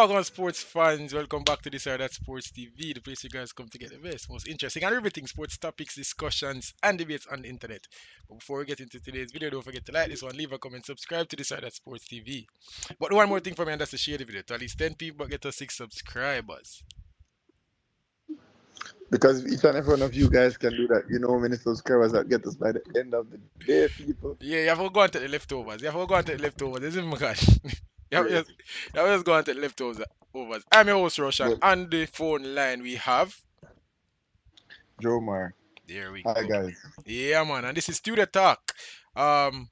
Welcome, sports fans. Welcome back to this or that Sports TV, the place you guys come to get the best, most interesting and riveting sports topics, discussions, and debates on the internet. But before we get into today's video, don't forget to like this one, leave a comment, subscribe to this or that Sports TV. But one more thing for me, and that's to share the video to at least 10 people, but get us 6 subscribers. Because each and every one of you guys can do that. You know how many subscribers that get us by the end of the day, people. Yeah, you have to go on to the leftovers. You have to go on to the leftovers, isn't it, gosh? Yes. You have to just go on to the leftovers. I'm your host, Roshan. But On the phone line, we have. Joe Mar. There we Hi go. guys. Yeah, man. And this is Studio Talk. Um,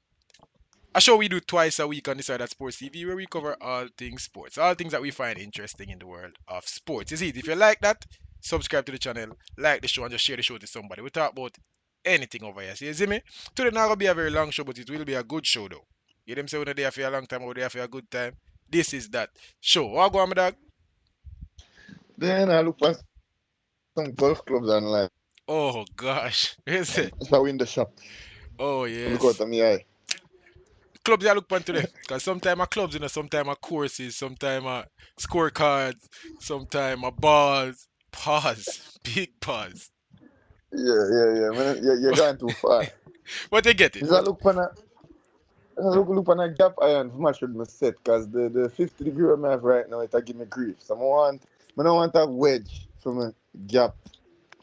a show we do twice a week on this side at Sports TV where we cover all things sports, all things that we find interesting in the world of sports. You see, if you like that, subscribe to the channel, like the show, and just share the show to somebody. We talk about anything over here. See, you see me? Today not gonna be a very long show, but it will be a good show though. You them say we're there for a long time, we're there for a good time. This is that show. What go on, my dog? Then I look for some golf clubs online. Oh gosh, is it? If I win the shop, Oh look out yes. of my eye. Clubs I look for today. Cause sometimes a clubs, sometimes a courses, sometimes a scorecards, sometimes a balls. Pause. Big pause. Yeah. Man, you're going too far. But they get it. Is I look for look on a gap iron for match with my set because the 50 degree I have right now it give me grief. So I don't want a wedge from a gap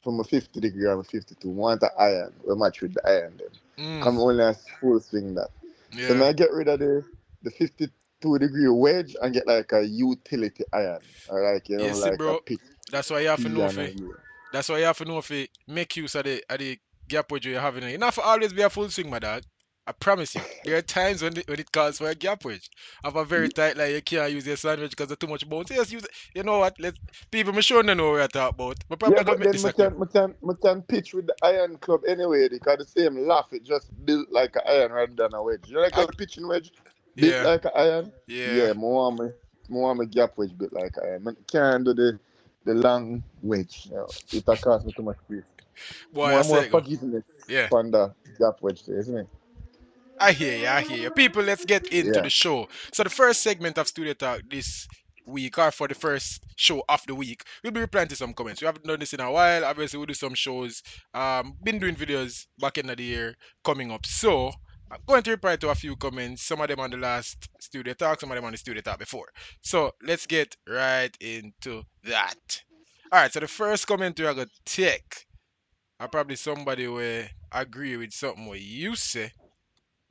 from a 50 degree or a 52. I want an iron. We match with the iron then. Mm, Come only a full swing that. So yeah. now I get rid of the 52-degree wedge and get like a utility iron. Or like, You see, like a bro. pick That's why you have to C know and if a it. U. That's why you have to know if it make use of the gap wedge you're having. It not for always be a full swing, my dog. I promise you. There are times when it calls for a gap wedge. Have a very tight like you can't use your sandwich because there's too much bounce. Yes, use you know what? Let people me sure they know what I talk about. But Yeah, probably gonna but make then this a clip. I can pitch with the iron club anyway because the same laugh, it just built like an iron rather than a wedge. You know, like I a pitching wedge built yeah, like an iron? yeah. Yeah, more want my gap wedge built like iron. I can't do the long wedge. It cost me too much grief. Boy, I More say go. forgiveness Yeah. on the gap wedge there, isn't it? I hear you, I hear you. People, let's get into Yeah. the show. So the first segment of Studio Talk this week, or for the first show of the week, we'll be replying to some comments. We haven't done this in a while. Obviously, we'll do some shows. Been doing videos back in the year coming up. So I'm going to reply to a few comments. Some of them on the last Studio Talk, some of them on the Studio Talk before. So let's get right into that. All right. So the first comment we are gonna take, are probably somebody will agree with something what you say.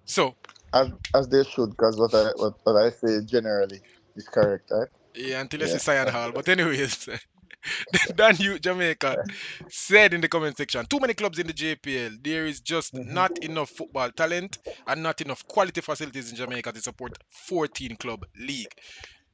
So As they should, because what I say generally is correct, right? yeah, until it's Yeah. a Cyan Hall. But anyways, Dan you Jamaica said in the comment section, too many clubs in the JPL. There is just not Mm-hmm. enough football talent and not enough quality facilities in Jamaica to support 14 club league.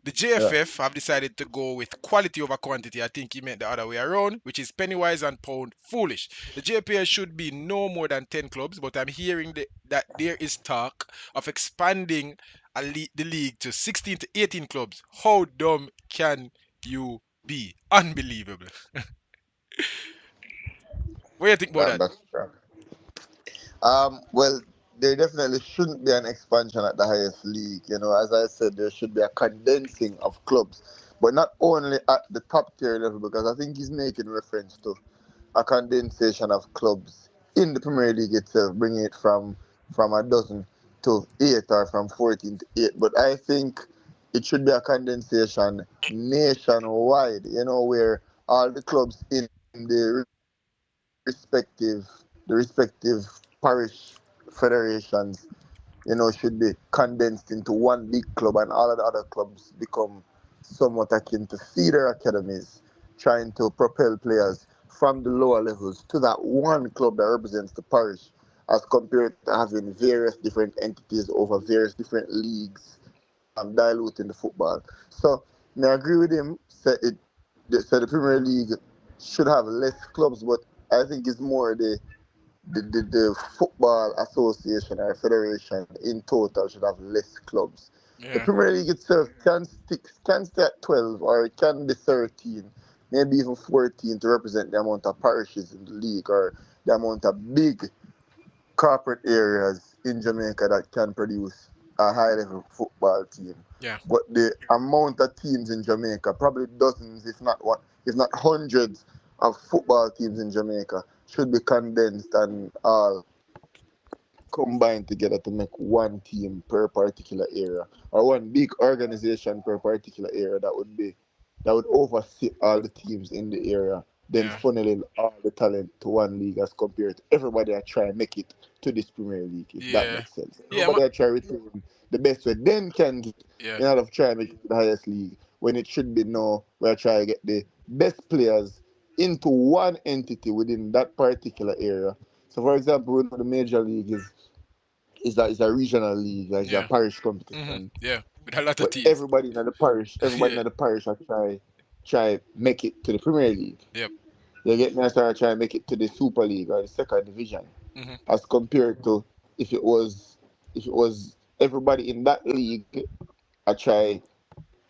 The Yeah. JFF have decided to go with quality over quantity. I think he meant the other way around, which is penny wise and pound foolish. The JPL should be no more than 10 clubs, but I'm hearing that there is talk of expanding the league to 16 to 18 clubs. How dumb can you be? Unbelievable. What do you think about Damn, that? that's true. Well, there definitely shouldn't be an expansion at the highest league. As I said, there should be a condensing of clubs, but not only at the top tier level, because I think he's making reference to a condensation of clubs in the Premier League itself, bringing it from a dozen to eight or from 14 to eight. But I think it should be a condensation nationwide. Where all the clubs in the respective parish federations, should be condensed into one big club, and all of the other clubs become somewhat akin to feeder academies, trying to propel players from the lower levels to that one club that represents the parish, as compared to having various different entities over various different leagues, diluting the football. So, I agree with him. Say the Premier League should have less clubs, but I think it's more the football association or federation in total should have less clubs. The Yeah. Premier League itself can stay at 12 or it can be 13, maybe even 14 to represent the amount of parishes in the league or the amount of big corporate areas in Jamaica that can produce. a high level football team. Yeah, But the amount of teams in Jamaica, probably dozens, if not one, if not hundreds of football teams in Jamaica, should be condensed and all combine together to make one team per particular area or one big organization per particular area that would oversee all the teams in the area, then yeah, funneling all the talent to one league as compared to everybody that try and make it to this Premier League, if that yeah, makes sense. yeah, Everybody that try to retain the best way them can get yeah, in order of trying to make it to the highest league when it should be no we're trying to get the best players into one entity within that particular area. So for example, we know the major league is a regional league, is a yeah. parish Hmm. competition. Yeah, with a lot of But teams. everybody in Yeah, the parish are try make it to the Premier League. yep. You get me? I start trying to make it to the Super League or the second division, Hmm. as compared to if it was if it was everybody in that league. I try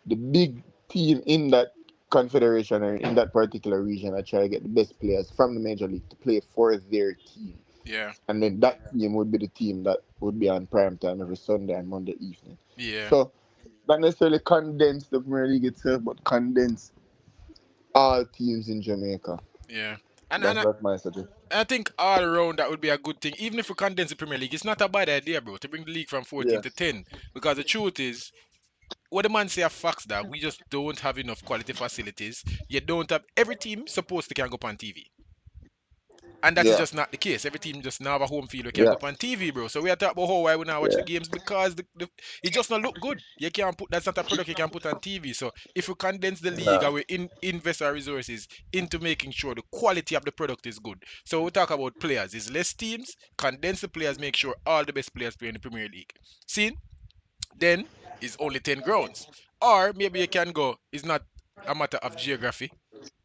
the big team in that confederation or in that particular region. I try to get the best players from the major league to play for their team, Yeah, and then that team would be the team that would be on prime time every Sunday and Monday evening. yeah, So not necessarily condense the Premier League itself, but condense all teams in Jamaica. yeah. And That's and that's my suggestion. I think all around that would be a good thing. Even if we condense the Premier League, it's not a bad idea, bro, to bring the league from 14 Yeah. to 10. Because the truth is, what the man say are facts that we just don't have enough quality facilities. You don't have every team supposed to can go up on TV. And that is Yeah. just not the case. Every team just now have a home field we can Yeah. go up on TV, bro. So we are talking about how why we now watch the Yeah. games because it just not look good. You can't put that's not a product you can put on TV. So if we condense the league Yeah. and we invest our resources into making sure the quality of the product is good. So we talk about players. It's less teams, condense the players, make sure all the best players play in the Premier League. See, then is only 10 grounds. Or maybe you can go, it's not a matter of geography.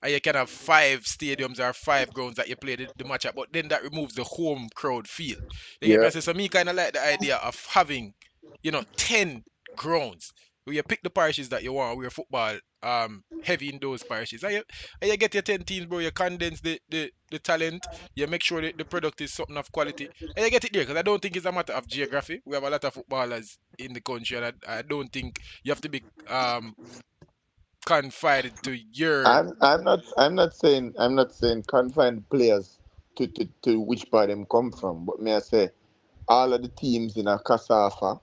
And you can have 5 stadiums or 5 grounds that you play the match at, but then that removes the home crowd feel. You get me? Yeah. I say, so me kind of like the idea of having, 10 grounds where you pick the parishes that you want, where football heavy in those parishes. And you get your 10 teams, bro. You condense the talent. You make sure that the product is something of quality. And you get it there, because I don't think it's a matter of geography. We have a lot of footballers in the country, and I don't think you have to be confined to your. I'm not saying confine players to which part them come from, but may I say all of the teams in a Kasafa,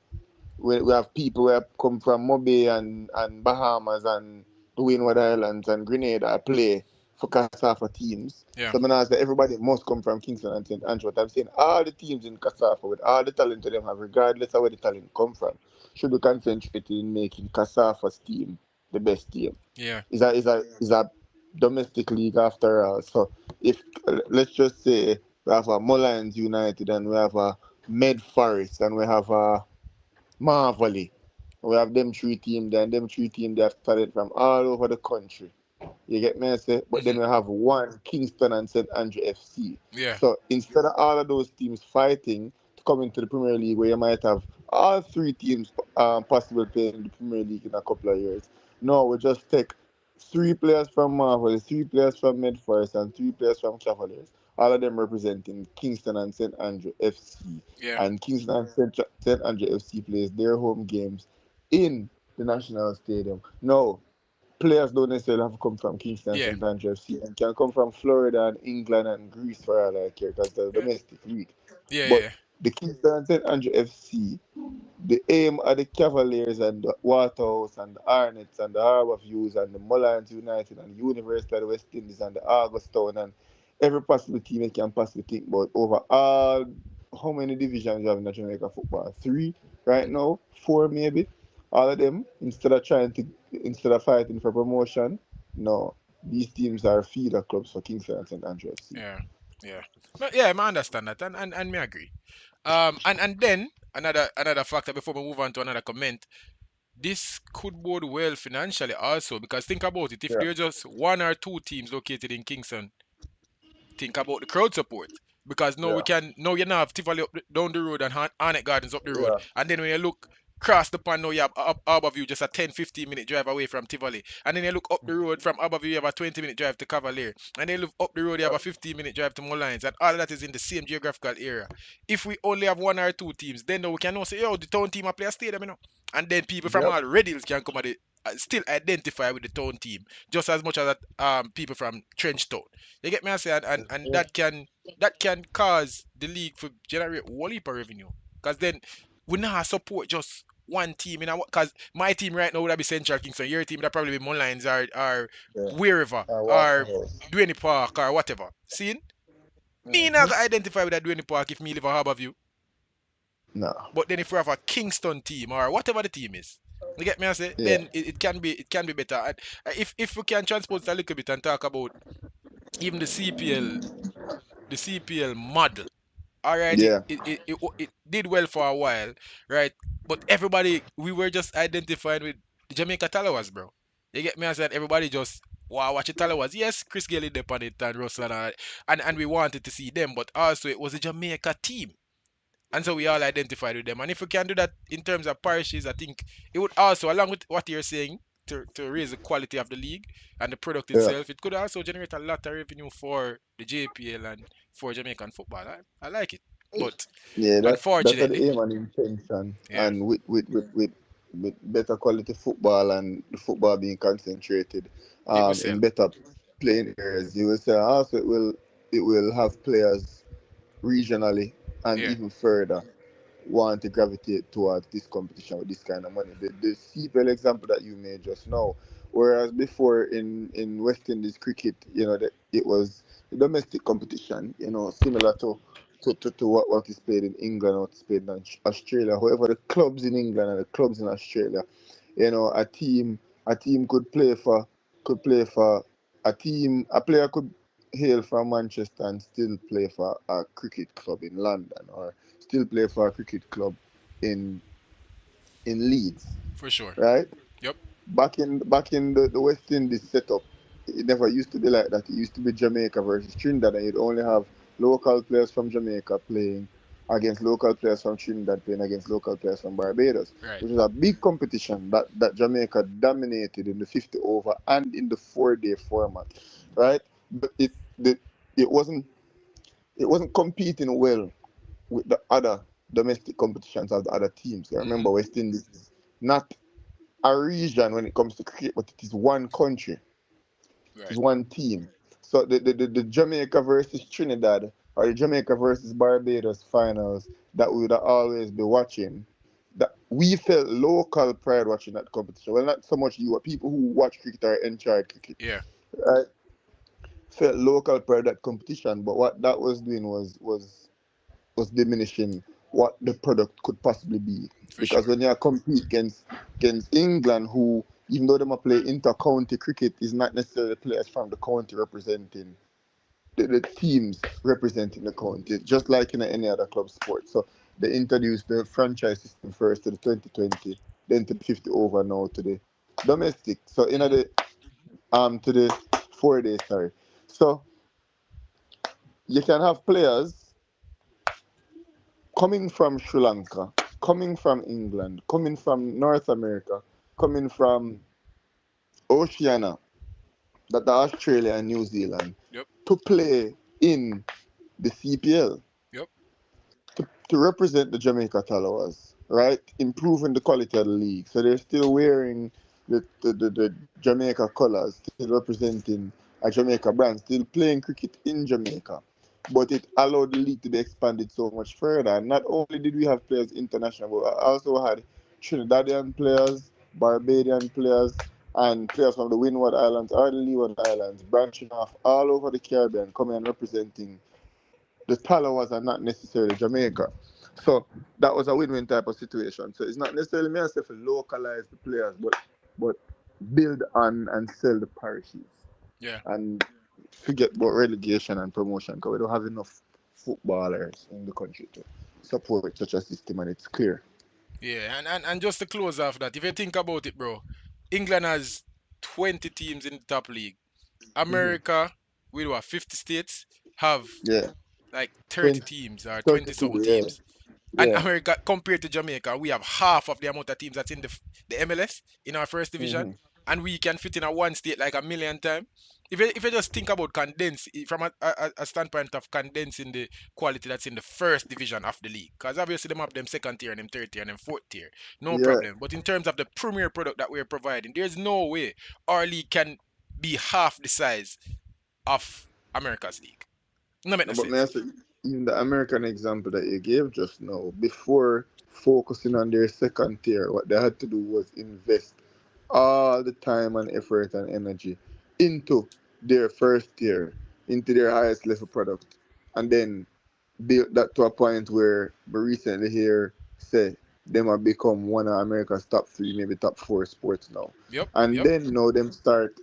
we have people who have come from Mobe and Bahamas and the Windward Islands and Grenada play for Kasafa teams. Yeah. So I say everybody must come from Kingston and St. Andrew. But I'm saying all the teams in Kasafa with all the talent that they have, regardless of where the talent come from, should be concentrated in making Kasafa's team the best team. Yeah. Is a domestic league after all. So if let's just say we have a Mullins United and we have a Med Forest and we have a Marvelly. We have them three teams there, and them three teams they have talent from all over the country. You get me? I say, but then Hmm. we have one Kingston and St Andrew FC. Yeah. So instead of all of those teams fighting to come into the Premier League, where you might have all three teams possible playing in the Premier League in a couple of years, no, we just take three players from Marvel, three players from Medforest, and three players from Cavaliers. All of them representing Kingston and St Andrew FC, Yeah. and Kingston and St Andrew FC plays their home games in the National Stadium. No, players don't necessarily have to come from Kingston and Yeah. St. Andrew FC and can come from Florida and England and Greece for all I care because they're Yeah. domestic league. Yeah. But Yeah. the Kingston and St. Andrew FC, the aim of the Cavaliers and the Waterhouse and the Hornets and the Harbour Views and the Mullins United and the University of the West Indies and the Augustown and every possible team you can possibly think about over all how many divisions you have in the Jamaica football? Three right now, four maybe. All of them instead of fighting for promotion, no. These teams are feeder clubs for Kingston and St. Andrew FC. Yeah. Yeah. But yeah, I understand that, and me agree. And then another factor before we move on to another comment. This could bode well financially also, because think about it. If Yeah, there's just one or two teams located in Kingston, think about the crowd support. Because now yeah, we can now you now have Tivoli down the road and Arnett Gardens up the road, yeah, and then when you look. cross the pond now, you have Harbourview just a 10-15 minute drive away from Tivoli. And then you look up the road from Harbourview, you have a 20-minute drive to Cavalier. And then you look up the road, you have a 15-minute drive to Mullines. And all of that is in the same geographical area. If we only have one or two teams, then we can now say, yo, the town team a play a stadium, you know. And then people from Yep. all Red Hills can come at it. Still identify with the town team just as much as that, people from Trench Town. You get me? I say, and that can cause the league to generate whole heap of revenue. Cause then we not support just one team, you know, because my team right now would be Central Kingston, your team would probably be Moonlines or Yeah. wherever or Waterhouse. Duane Park or whatever. See? Me not Mm-hmm. gonna identify with that Duane Park if me live a Harbourview. No. But then if we have a Kingston team or whatever the team is, you get me? I say, Yeah. then it can be better. And if we can transpose it a little bit and talk about even the CPL model. All right, it Yeah. it, it it it did well for a while, right? But everybody, we were just identified with the Jamaica Talawas, bro. You get me? I said everybody just wow, watch the Talawas. Yes, Chris Gayle did on it and Russell and we wanted to see them, but also it was a Jamaica team. And so we all identified with them. And if we can do that in terms of parishes, I think it would also, along with what you're saying, to raise the quality of the league and the product Yeah. itself, it could also generate a lot of revenue for the JPL and for Jamaican football. I like it. But Yeah, that's the unfortunately, aim and intention, yeah, and with better quality football and the football being concentrated it will in sell. better playing areas, you will say also it will have players regionally and Yeah. even further want to gravitate towards this competition with this kind of money. The CPL example that you made just now, whereas before in West Indies cricket, that it was the domestic competition, similar to what is played in England or what is played in Australia. However, the clubs in England and the clubs in Australia, a team could play for a player could hail from Manchester and still play for a cricket club in London, or still play for a cricket club in Leeds, For sure. right? Yep. Back in the West Indies setup, it never used to be like that. It used to be Jamaica versus Trinidad, and you'd only have local players from Jamaica playing against local players from Trinidad playing against local players from Barbados, Right. which is a big competition that Jamaica dominated in the 50 over and in the 4 day format, right? But it wasn't competing well with the other domestic competitions of the other teams. I Hmm. remember West Indies is not a region when it comes to cricket, but it is one country. It is Right. one team. So the Jamaica versus Trinidad or the Jamaica versus Barbados finals that we would always be watching, that we felt local pride watching that competition. Well, not so much you, but people who watch cricket or enjoy cricket, Yeah. right? Felt local pride that competition. But what that was doing was diminishing what the product could possibly be. For Because sure. when you compete against England, who, even though they might play inter-county cricket, is not necessarily players from the county representing the teams representing the county, just like in any other club sport. So they introduced the franchise system first to the 2020, then to the 50 over, now to the domestic. So Hmm. the to the 4 days, sorry. So you can have players coming from Sri Lanka, coming from England, coming from North America, coming from Oceania, that the Australia and New Zealand, Yep. to play in the CPL, Yep. to represent the Jamaica Talawas, right? Improving the quality of the league. So they're still wearing the Jamaica colours, still representing a Jamaica brand, still playing cricket in Jamaica. But it allowed the league to be expanded so much further. And not only did we have players international, but I also had Trinidadian players, Barbadian players, and players from the Windward Islands or the Leeward Islands branching off all over the Caribbean, coming and representing the Talawas are not necessarily Jamaica. So that was a win-win type of situation. So it's not necessarily me myself to localize the players, but build on and sell the parishes Yeah. and forget about relegation and promotion, because we don't have enough footballers in the country to support such a system, and it's clear. Yeah. And just to close off that, if you think about it, bro, England has 20 teams in the top league. Hmm. America, we do have 50 states, have Yeah, like 30 20, teams or 20 32, something yeah. teams. And Yeah. America, compared to Jamaica, we have half of the amount of teams that's in the MLS in our first division, Hmm. and we can fit in a one state like a million times. If you just think about from a standpoint of condensing the quality that's in the first division of the league, because obviously them have them second tier and them third tier and them fourth tier, no Yeah. problem. But in terms of the premier product that we're providing, there's no way our league can be half the size of America's league. No make No, no but may I sense. say, in the American example that you gave just now, before focusing on their second tier, what they had to do was invest all the time and effort and energy into their first tier, into their highest level product, and then build that to a point where we recently here say them have become one of America's top three, maybe top four sports now. Yep, And yep, then now them start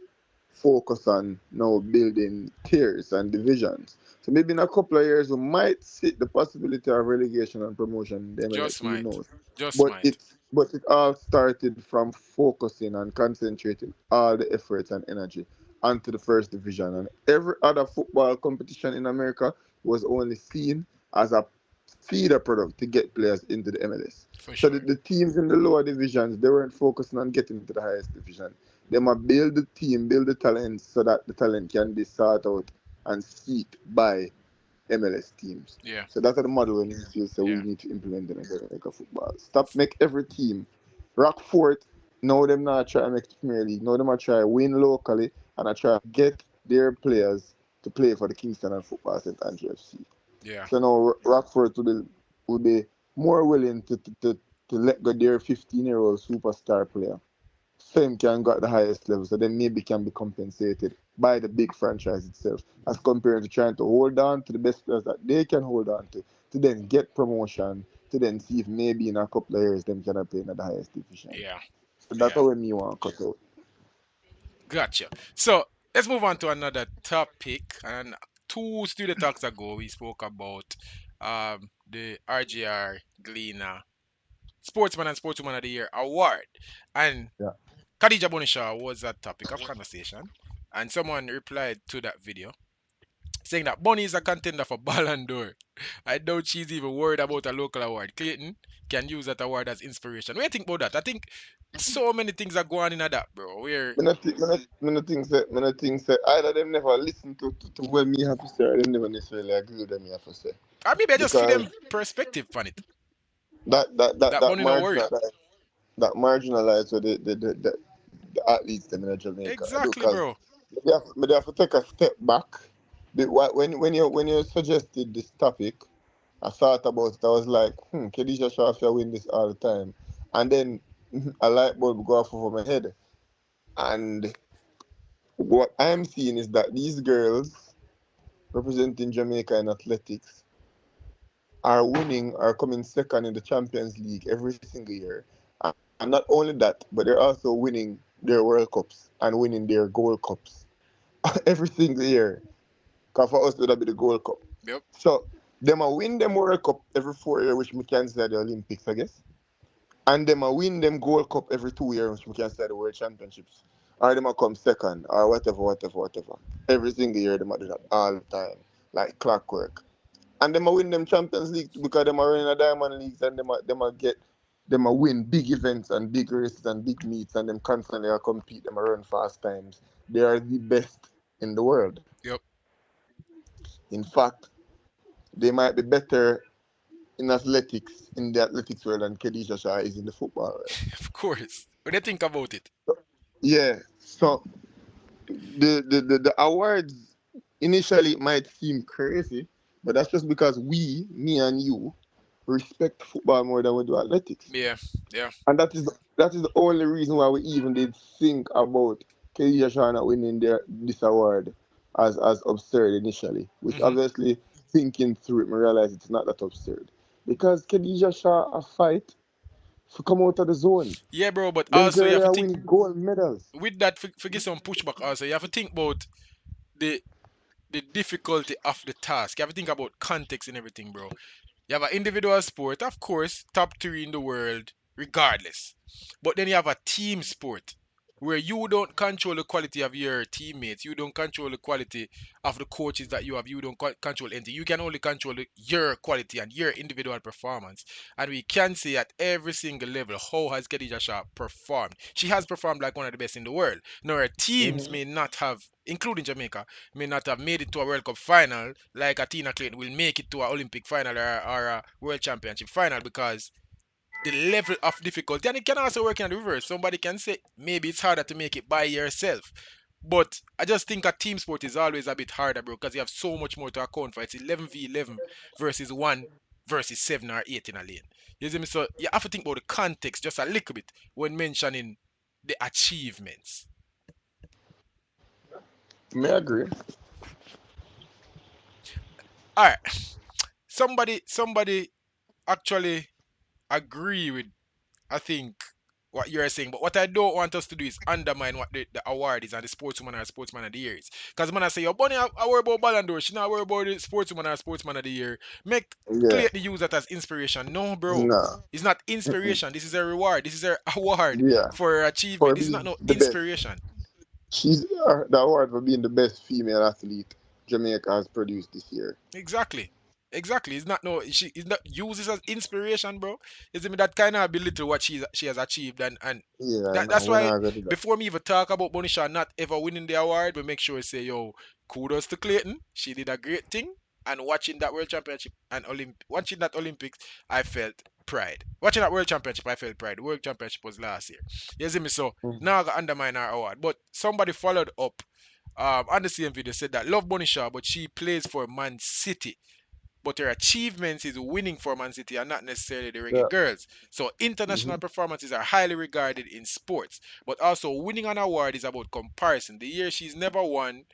focus on now building tiers and divisions. So maybe in a couple of years we might see the possibility of relegation and promotion in the MLS. just Who might, knows? just But might. it all started from focusing and concentrating all the efforts and energy onto the first division, and every other football competition in America was only seen as a feeder product to get players into the MLS. For So sure. the teams in the lower divisions, they weren't focusing on getting into the highest division. They must build the team, build the talent so that the talent can be sought out and seeked by MLS teams. Yeah, So that's the model we need to so we yeah, need to implement in American football. Stop make every team Rockford. Now them not try to make the Premier League. Now them are try to win locally and I try to get their players to play for the Kingston and Football St. Andrew FC. yeah, So now Rockford will be more willing to let go their 15-year-old superstar player. Same can go at the highest level, so then maybe can be compensated by the big franchise itself, as compared to trying to hold on to the best players that they can hold on to then get promotion, to then see if maybe in a couple of years them can play in the highest division. yeah, So that's yeah. how me want to cut out. Gotcha. So let's move on to another topic. And two studio talks ago, we spoke about the RGR Gleaner Sportsman and Sportswoman of the Year award. And Yeah. Khadija Bonishaw was a topic of conversation. And someone replied to that video saying that Bonnie is a contender for Ballon d'Or. I doubt she's even worried about a local award. Clayton can use that award as inspiration. What do you think about that? I think so many things are going in at that, bro. Where Me not think say either them never listen to what me have to say or them never necessarily agree with them me have to say. or maybe I just feel Because them perspective on it. that That Bonnie not worry. that marginalize the athletes them in Jamaica. I do Exactly, because bro. they have to take a step back. When you suggested this topic, I thought about it. I was like, Khadija Shafia win this all the time, and then a light bulb go off over my head. And what I'm seeing is that these girls representing Jamaica in athletics are winning, are coming second in the Champions League every single year. And not only that, but they're also winning their World Cups and winning their Gold Cups every single year. Because for us, it would be the Gold Cup. Yep. So, them a win them World Cup every 4 years, which we can say the Olympics, I guess. And them a win them Gold Cup every 2 years, which we can say the World Championships. Or them a come second, or whatever, whatever, whatever. Every single year, them a do that all the time, like clockwork. And them a win them Champions League because them are running a Diamond Leagues and them a win big events and big races and big meets and them constantly a compete, them a run fast times. They are the best in the world. Yep. In fact, they might be better in athletics in the athletics world than Khadija Shah is in the football world. Of course. What do you think about it? Yeah. So the awards initially might seem crazy, but that's just because me and you, respect football more than we do athletics. Yeah. Yeah. And that is the only reason why we even did think about Khadija Shana winning this award as absurd initially. Which Hmm. obviously thinking through it, we realize it's not that absurd. Because Khadija Shah a fight to come out of the zone. Yeah, bro. But Them also you girls have to are think winning gold medals. with that. Forget some pushback. Also, you have to think about the the difficulty of the task. You have to think about context and everything, bro. You have an individual sport, of course, top three in the world, regardless. But then you have a team sport. where you don't control the quality of your teammates, you don't control the quality of the coaches that you have, you don't control anything. You can only control your quality and your individual performance. And we can see at every single level how has Khadija Shah performed. She has performed like one of the best in the world. Now her teams Hmm. may not have, including Jamaica, may not have made it to a World Cup final like a Tina Clayton will make it to an Olympic final or a World Championship final because the level of difficulty, and it can also work in the reverse. Somebody can say maybe it's harder to make it by yourself. But I just think a team sport is always a bit harder, bro, because you have so much more to account for. It's 11v11 versus 1 versus 7 or 8 in a lane. You see me? So you have to think about the context just a little bit when mentioning the achievements. May I agree. All right, somebody actually agree with, I think, what you're saying. But what I don't want us to do is undermine what the award is and the sportswoman or sportsman of the year is. Because when I say, yo, Bunny, I worry about Ballon d'Or, she not worry about the sportswoman or sportsman of the year. Make Yeah. Clayton use that as inspiration. No, bro. Nah. It's not Mm-mm. inspiration. This is a reward. This is her award Yeah. for her For achievement. This is not being no the best. inspiration. She's the award for being the best female athlete Jamaica has produced this year. Exactly. Exactly. It's not no she is not use this as inspiration, bro. It's me that kind of belittle what she has achieved and Yeah, no, that's we're why not gonna do that. before me even talk about Bonisha not ever winning the award, we make sure we say, yo, kudos to Clayton. She did a great thing. And watching that World Championship and watching that Olympics, I felt pride. Watching that World Championship, I felt pride. The World Championship was last year. You see me? So now I got undermine our award. But somebody followed up on the same video said that love Bonisha, but she plays for Man City. But her achievements is winning for Man City and not necessarily the Reggae Yeah. Girls. So international Hmm. performances are highly regarded in sports, but also winning an award is about comparison. The year she's never won,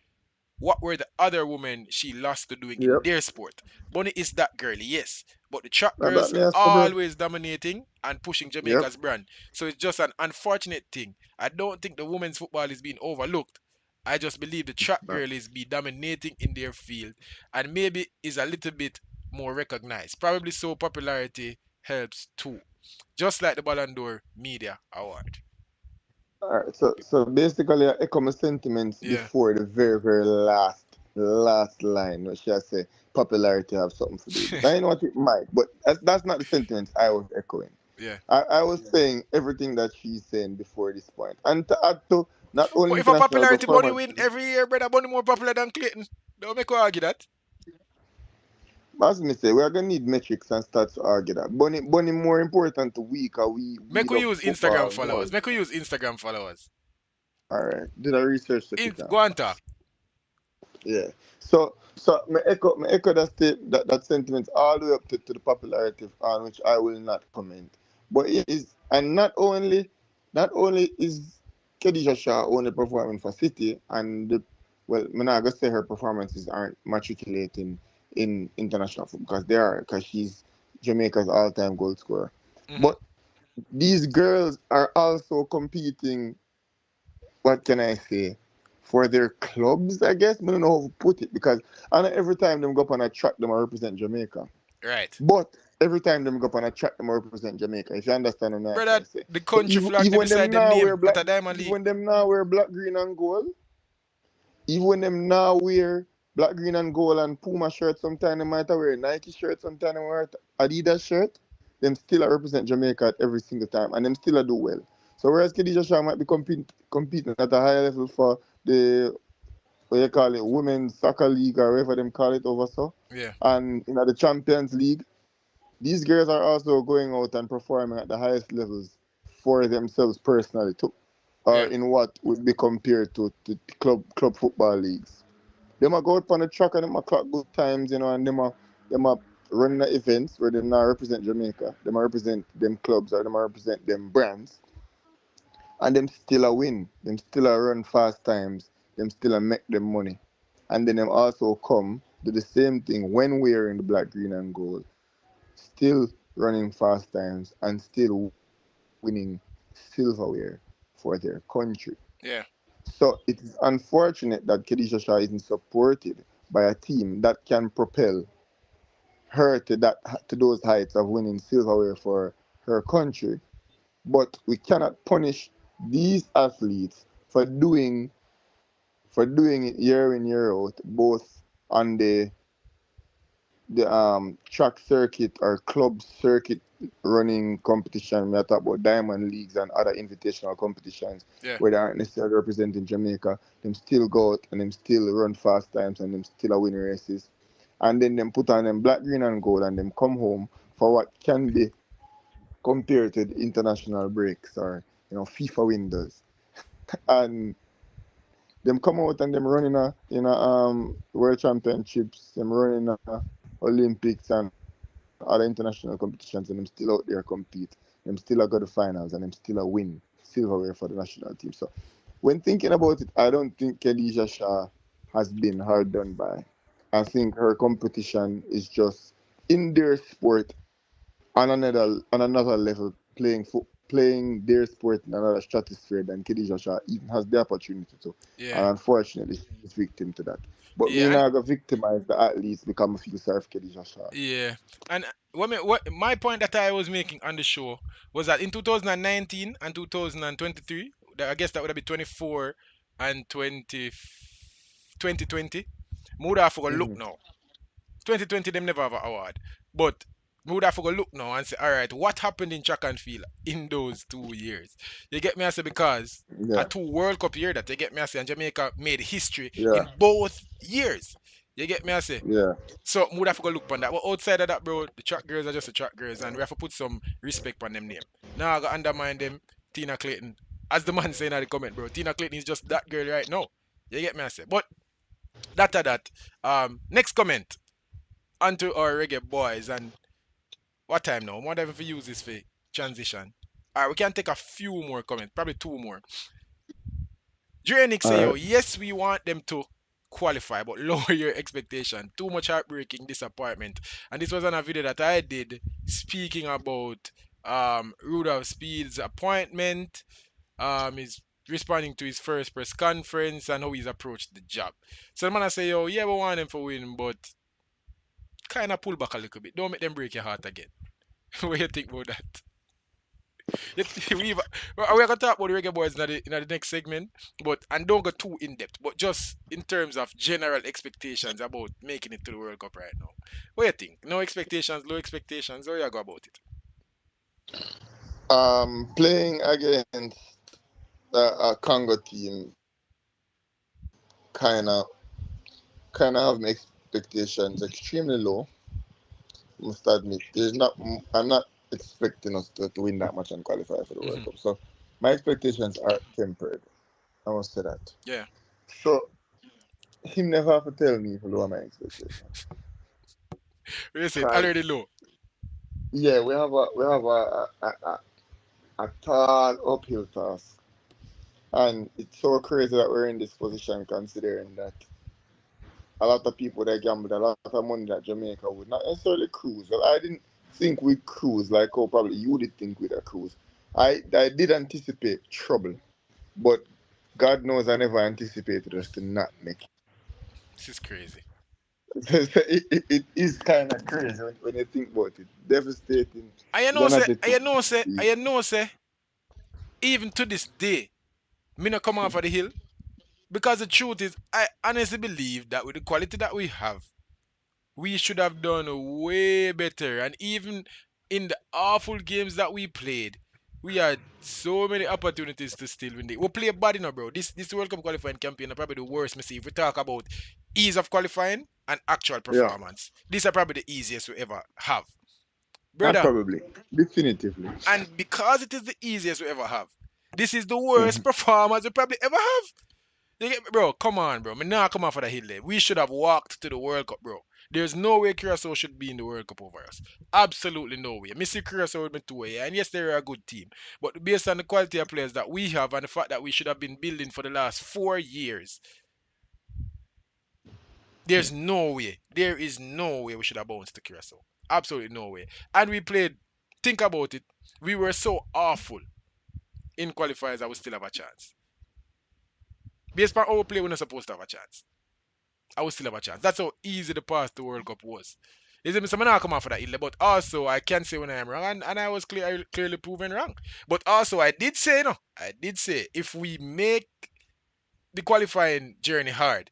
what were the other women she lost to doing in Yep. their sport? Bonnie is that girly, yes. But the track Now that girls me a separate. always dominating and pushing Yep. Jamaica's brand. So it's just an unfortunate thing. I don't think the women's football is being overlooked. I just believe the track Nah. girl is be dominating in their field and maybe is a little bit more recognized. Probably so popularity helps too. Just like the Ballon d'Or Media Award. Alright, so basically, I echo my sentiments Yeah. before the very last line, which I say popularity have something to do with it. I know what it might, but that's not the sentiments I was echoing. Yeah. I was saying everything that she's saying before this point, and to add to not only But if a international popularity bunny win performances, every year, brother, bunny more popular than Clayton. Don't make you argue that. as me say, we are gonna need metrics and stats to argue that. Bunny more important to we, cause we Make we love use Instagram football more. followers. Make we use Instagram followers. All right, did I research the Go TikTok? on talk. Yeah. So me echo that sentiment all the way up to the popularity on which I will not comment. But it is, and not only is Khadija Shah only performing for City, and well, I'm not gonna say her performances aren't matriculating in international football because they are, because she's Jamaica's all-time goal scorer. Hmm. But these girls are also competing, what can I say, for their clubs, I guess. I don't know how to put it, because I know every time them go up on a track, them I represent Jamaica. Right. But every time them go up on a track, them I represent Jamaica. If you understand what I'm trying Brother, to say. the So country even, flag even there when them beside them now name wear at black, a Diamond even League. when them now wear black, green and gold, even when them now wear black, green and gold and Puma shirt, sometimes they might wear Nike shirt, sometimes they wear Adidas shirt, them still a represent Jamaica at every single time, and them still a do well. So whereas Khadija Shah might be competing at a higher level for the, what you call it, women's soccer league or whatever them call it over so, Yeah. and in the Champions League, these girls are also going out and performing at the highest levels for themselves personally too, or Yeah. in what would be compared to club football leagues. Them a go out on the track and them a clock good times, and them a run the events where them now represent Jamaica, them a represent them clubs or them a represent them brands, and them still a win. Them still a run fast times. Them still a make them money. And then them also come do the same thing when wearing the black, green, and gold. Still running fast times and still winning silverware for their country. Yeah. So it is unfortunate that Khadija Shah isn't supported by a team that can propel her to those heights of winning silverware for her country. But we cannot punish these athletes for doing it year in year out, both on the track circuit or club circuit running competition. We are talking about diamond leagues and other invitational competitions Yeah. where they aren't necessarily representing Jamaica. Them still go out and them still run fast times and them still win races. And then them put on them black, green and gold and them come home for what can be compared to the international breaks or FIFA windows. And them come out and them running world championships, them running Olympics and other international competitions, and them still out there compete. Them still a go to finals and them still a win silverware for the national team. So when thinking about it, I don't think Khadija Shah has been hard done by. I think her competition is just in their sport on another level, playing their sport in another stratosphere than Khadija Shah even has the opportunity to. Yeah. And unfortunately, she's victim to that. But me Yeah. And not gonna victimize the athletes because I feel sorry for Khadija Shah. yeah. And what my point that I was making on the show was that in 2019 and 2023, I guess that would have been 24 and 2020, we would have to go look Hmm. now. 2020 them never have an award. But we would have to go look now and say, all right, what happened in track and field in those 2 years? You get me? I say because a Yeah, two World Cup year that you get me? I say, and Jamaica made history yeah, in both years. You get me? I say. yeah. So we would have to go look on that. But outside of that, bro, the track girls are just the track girls, and we have to put some respect on them name. Now I got undermine them. Tina Clayton, as the man saying in the comment, bro. Tina Clayton is just that girl right now. You get me? I say. But that. Next comment onto our reggae boys and what time now? What if we use this for transition? Alright, we can take a few more comments, probably two more. Drenick All say, yo, right. yes, we want them to qualify, but lower your expectation. Too much heartbreaking disappointment. And this was on a video that I did speaking about Rudolph Speed's appointment, his responding to his first press conference and how he's approached the job. So the man I say, yo, yeah, we want them for win, but kind of pull back a little bit. Don't make them break your heart again. What do you think about that? We're gonna talk about the reggae boys in the next segment, but and don't go too in depth, but just in terms of general expectations about making it to the World Cup right now. What do you think? No expectations, low expectations. How you go about it? Playing against a Congo team kind of have my expectations extremely low. Must admit, I'm not expecting us to win that much and qualify for the World Hmm. Cup. So my expectations are tempered. I must say that. Yeah. So him never have to tell me to lower my expectations. What you say? Cause Already low. yeah, we have a tall uphill task, and it's so crazy that we're in this position considering that a lot of people that gambled a lot of money that Jamaica would not necessarily cruise. Well, I didn't think we'd cruise like how probably you did think we'd a cruise. I did anticipate trouble, but God knows I never anticipated us to not make it. This is crazy. It is kind of crazy when you think about it. Devastating. I You're know not say, yet to I know say, see. I know say, even to this day, me not come off of the hill because the truth is, I honestly believe that with the quality that we have, we should have done way better. And even in the awful games that we played, we had so many opportunities to still win. We play bad enough, bro. This World Cup qualifying campaign are probably the worst. Me see if we talk about ease of qualifying and actual Yeah, performance, these are probably the easiest we ever have, brother. probably. Definitively. And because it is the easiest we ever have, this is the worst Mhm. performance we probably ever have. You get me, bro? Come on, bro. Me nah come off of the hill there. We should have walked to the World Cup, bro. There's no way Curacao should be in the World Cup over us. Absolutely no way. Me see Curacao with me too, yeah. And yes, they're a good team. But based on the quality of players that we have and the fact that we should have been building for the last 4 years, there's no way. There is no way we should have bounced to Curacao. Absolutely no way. And we played, think about it, we were so awful in qualifiers that we still have a chance. Based on our play, we're not supposed to have a chance. I would still have a chance. That's how easy the path to World Cup was. You see me? So I'm not come off of that ill, but also I can say when I am wrong, and I was clearly proven wrong. But also I did say no. I did say if we make the qualifying journey hard,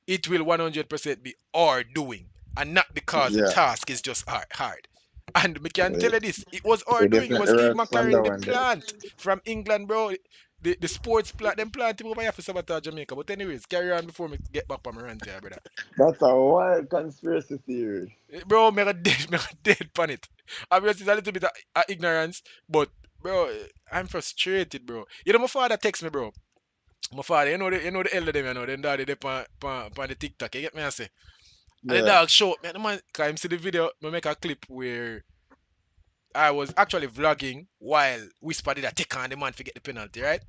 it will 100% be our doing, and not because the Yeah, task is just hard. And we can we, tell you this: it was our we doing. It definitely was Steve work on McCarry, that the one there. plant from England, bro. The sports plant, them plant him over here for sabotage Jamaica. But anyways, carry on before me get back on my rant here, brother. That's a wild conspiracy theory. Bro, me a dead, me a dead pan it. Obviously, it's a little bit of ignorance, but bro, I'm frustrated, bro. You know, my father text me, bro. My father, you know the elder them, you know, them daddy they pan the TikTok. You get me? I say, and the Yeah. dog show me, the man, cause him see the video. Me make a clip where I was actually vlogging while Whisper did a take on the man to get the penalty, right?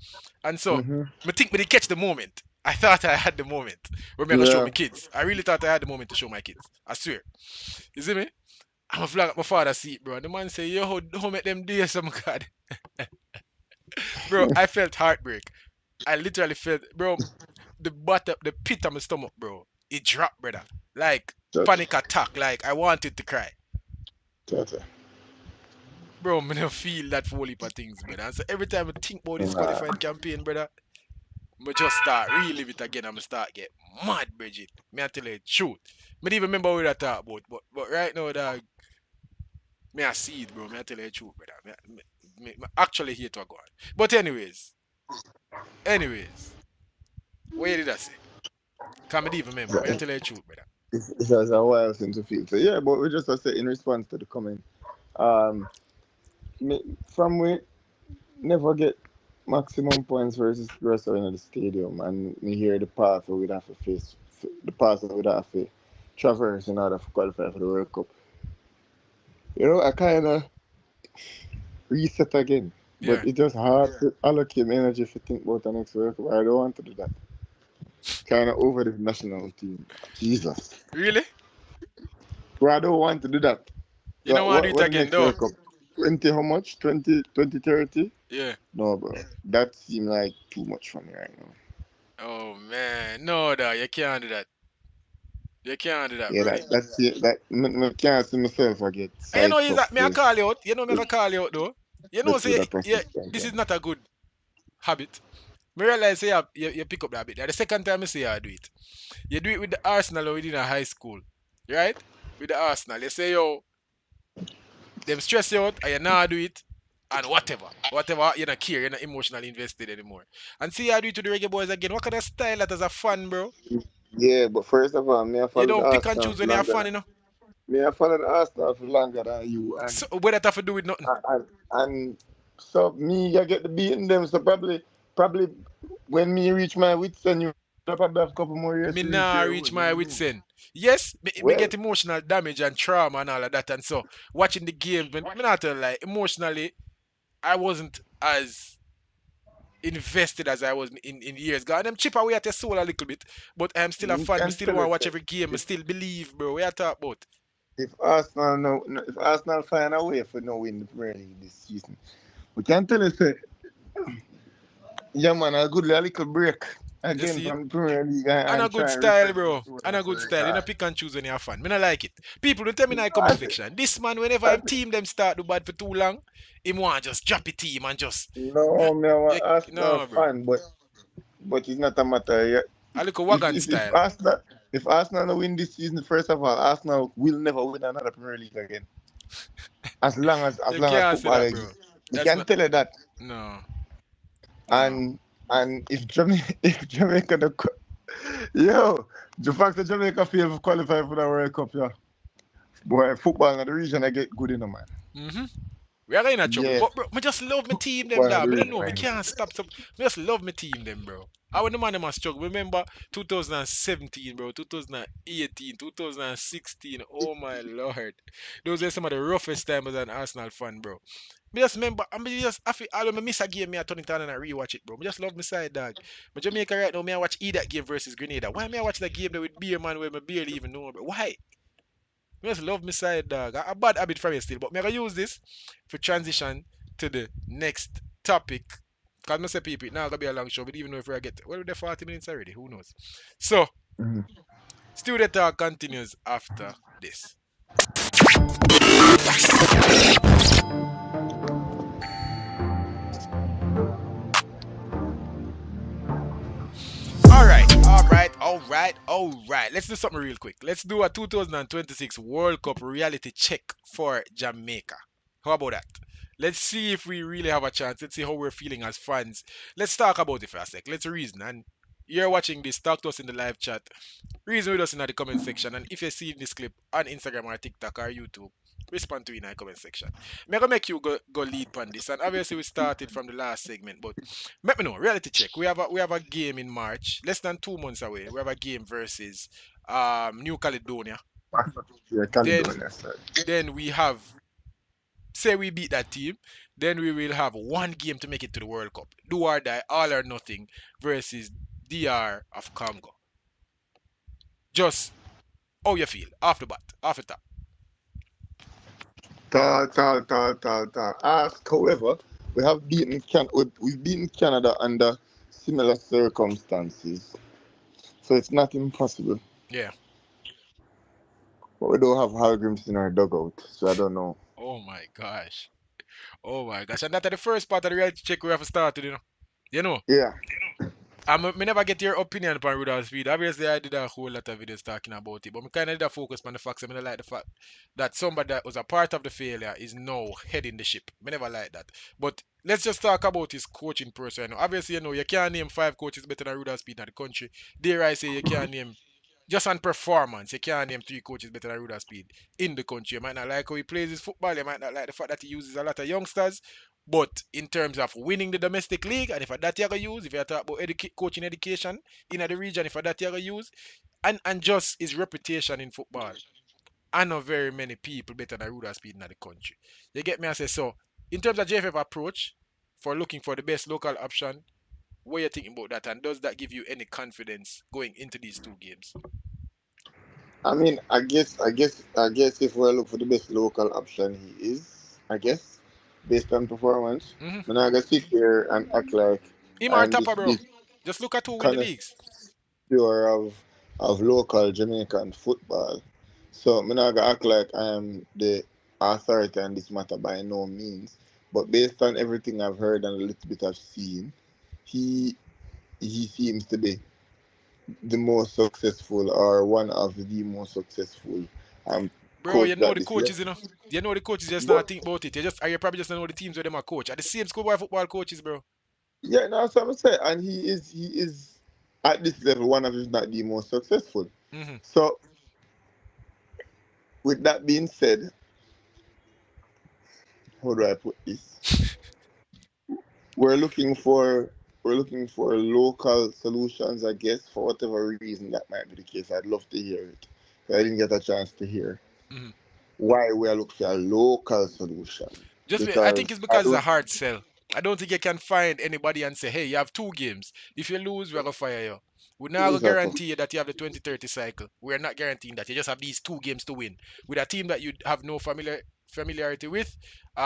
And so, Mhm. me think me did catch the moment. I thought I had the moment where me gonna show Yeah. my kids. I really thought I had the moment to show my kids. I swear. You see me? I'm a vlog at my father's seat, bro. And the man say, yo, don't make them do some god. Bro, I felt heartbreak. I literally felt, bro, the bottom, the pit of my stomach, bro. It dropped, brother. Like Touch. panic attack. Like I wanted to cry. Touch. Bro, I don't feel that for whole heap of things, brother. And so every time I think about this Nah. qualifying campaign, brother, I just start relive it again. I'm start get mad, Bridget. Me I tell you the truth. Me don't even remember what I talk about, but right now, dog, me I see it, bro. Me I tell you the truth, brother. Me actually hate what go on. But anyways, what did I say? Can't even remember. Me I tell you the truth, brother. It has a while since we feel. So yeah, but we just say in response to the comment. Um, from we never get maximum points versus Russell in the stadium, and me hear the path we'd have to face, the path that we'd have to traverse in order to qualify for the World Cup. You know, I kind of reset again, but Yeah. it's just hard to allocate my energy to think about the next World Cup. I don't want to do that. Kind of over the national team. Jesus. Really? Bro, I don't want to do that. You don't want to do it What the again, next though? World Cup? 20, how much? 20, 30? Yeah. No, bro. That seems like too much for me right now. Oh man, no, dog. You can't do that. You can't do that, Yeah, Brody. that's it. I can't see myself I get You know, psyched is up that me I to call you out. You know, me I call you out though. You know, get through say that yeah, process this is again. not a good habit. Me realize say you pick up that bit. The second time I say you do it. You do it with the Arsenal within a high school, right? With the Arsenal, you say yo, them stress you out, and you not do it, and whatever, you not care, you're not emotionally invested anymore. And see, I do it to the reggae boys again. What kind of style that as a fan, bro? Yeah, but first of all, me I You follow the don't pick and Arsenal choose for when you're a longer fan, than you know. me I follow the Arsenal for longer than you, So what that have to do with nothing? and so me I get the beating them. So probably when me reach my wits and you probably have a couple more years Me to reach nah your reach own. my You wits know. end. Yes, me Well, get emotional damage and trauma and all of that, and so watching the game, me not tell like emotionally, I wasn't as invested as I was in years ago. And them chip away at your soul a little bit, but I'm still a me fan. Me can still tell want to you, watch say, every game. Me if still believe, bro. What you talk about? if Arsenal if Arsenal find a way for no win the Premier League this season, we can tell you say, yeah man, a good little break You again see? from the Premier League And a and good try and style, refresh bro. the And a shoulder good for style. You know, because pick and choose when you're a fan. Me not like it. People don't tell me in the I comment think, section. This man, whenever I him think team them start do bad for too long, him want just drop it team and just no me I'm yeah, an Arsenal no, bro. fan, but it's not a matter yet. I look a wagon If style. Arsenal no win this season, first of all, Arsenal will never win another Premier League again. As You long as can't say football that, bro. exists. We That's can not tell you that. no, no. And if Jamaica if Jamaica yo, the fact that Jamaica fail to qualify for the World Cup, yeah. Boy, football in the region I get good in man. Mm-hmm. We are in a trouble. Yeah, But bro, me just love my team them football in the dog. Me don't region know. Me I can't stop. Me just love my team them, bro. I when the man them a struggle. Remember 2017, bro, 2018, 2016. Oh my lord. Those are some of the roughest times as an Arsenal fan, bro. Me just remember, I mean, just I feel I don't miss a game, me I turn it on and I rewatch it, bro. Me just love my side, dog. But Jamaica right now, me I watch either game versus Grenada. Why me I watch that game there with beer man where me barely even know, bro? Why? Me just love my side, dog. A bad habit from me still, but me I gonna use this for transition to the next topic. Cause I say people, it now gonna be a long show, but even though if we get well, we're 40 minutes already, who knows? So, Mhm. Studio Talk continues after this. All right, all right, all right, all right. Let's do something real quick. Let's do a 2026 World Cup reality check for Jamaica. How about that? Let's see if we really have a chance. Let's see how we're feeling as fans. Let's talk about it for a sec. Let's reason. And you're watching this, talk to us in the live chat. Reason with us in the comment section. And if you're seeing this clip on Instagram or TikTok or YouTube, respond to it in the comment section. I'm gonna make you go lead on this. And obviously we started from the last segment, but let me know. Reality check. We have a game in March, less than 2 months away. We have a game versus New Caledonia. Yeah, can do Then it, sir. then we have, say we beat that team, then we will have one game to make it to the World Cup. Do or die, all or nothing versus DR of Congo. Just how you feel off the bat, off the top. Ta. Ask, however, we've beaten Canada under similar circumstances, so it's not impossible. Yeah. But we don't have Halgrims in our dugout, so I don't know. Oh my gosh. Oh my gosh. And that's the first part of the reality check we have started, you know. You know. Yeah, Me never get your opinion upon Rudolph's speed. Obviously, I did a whole lot of videos talking about it, but I kind of did a focus on the facts. I mean, I like the fact that somebody that was a part of the failure is now heading the ship. I never like that. But let's just talk about his coaching person. Obviously, you can't name five coaches better than Rudolph's speed in the country. Dare I say, you can't name just on performance, you can't name three coaches better than Rudolph Speed in the country. You might not like how he plays his football, you might not like the fact that he uses a lot of youngsters, but in terms of winning the domestic league, and if that you're gonna use, if you talk about coaching education in the region, if that you're gonna use, and just his reputation in football, I know very many people better than Rudolph Speed in the country. You get me? I say so. In terms of JFF approach for looking for the best local option, what you thinking about that, and does that give you any confidence going into these two games? I mean, I guess if we look for the best local option, he is. I guess based on performance, Mm-hmm. I'm not gonna sit here and act like Him or I'm this Tapper, bro. big Just look at who win the connoisseur leagues. of local Jamaican football. So I'm not gonna act like I am the authority on this matter by no means. But based on everything I've heard and a little bit I've seen, he he seems to be the most successful or one of the most successful um Bro, coach you know that the this coaches, level. you know. You know the coaches just But not think about it. You probably just don't know the teams where them are coach. Are the same schoolboy football coaches, bro. yeah, no, that's what I'm saying. And he is at this level one of, if not the most successful. Mm-hmm. So with that being said, how do I put this? We're looking for we're looking for local solutions, I guess, for whatever reason that might be the case. I'd love to hear it. I didn't get a chance to hear Mm-hmm. why we are looking for a local solution. I think Because it's I because it's a don't hard sell. I don't think you can find anybody and say, hey, you have two games. If you lose, we're gonna fire you. We're not gonna lose a guarantee you that you have the 2030 cycle. We're not guaranteeing that. You just have these two games to win. With a team that you have no familiarity with,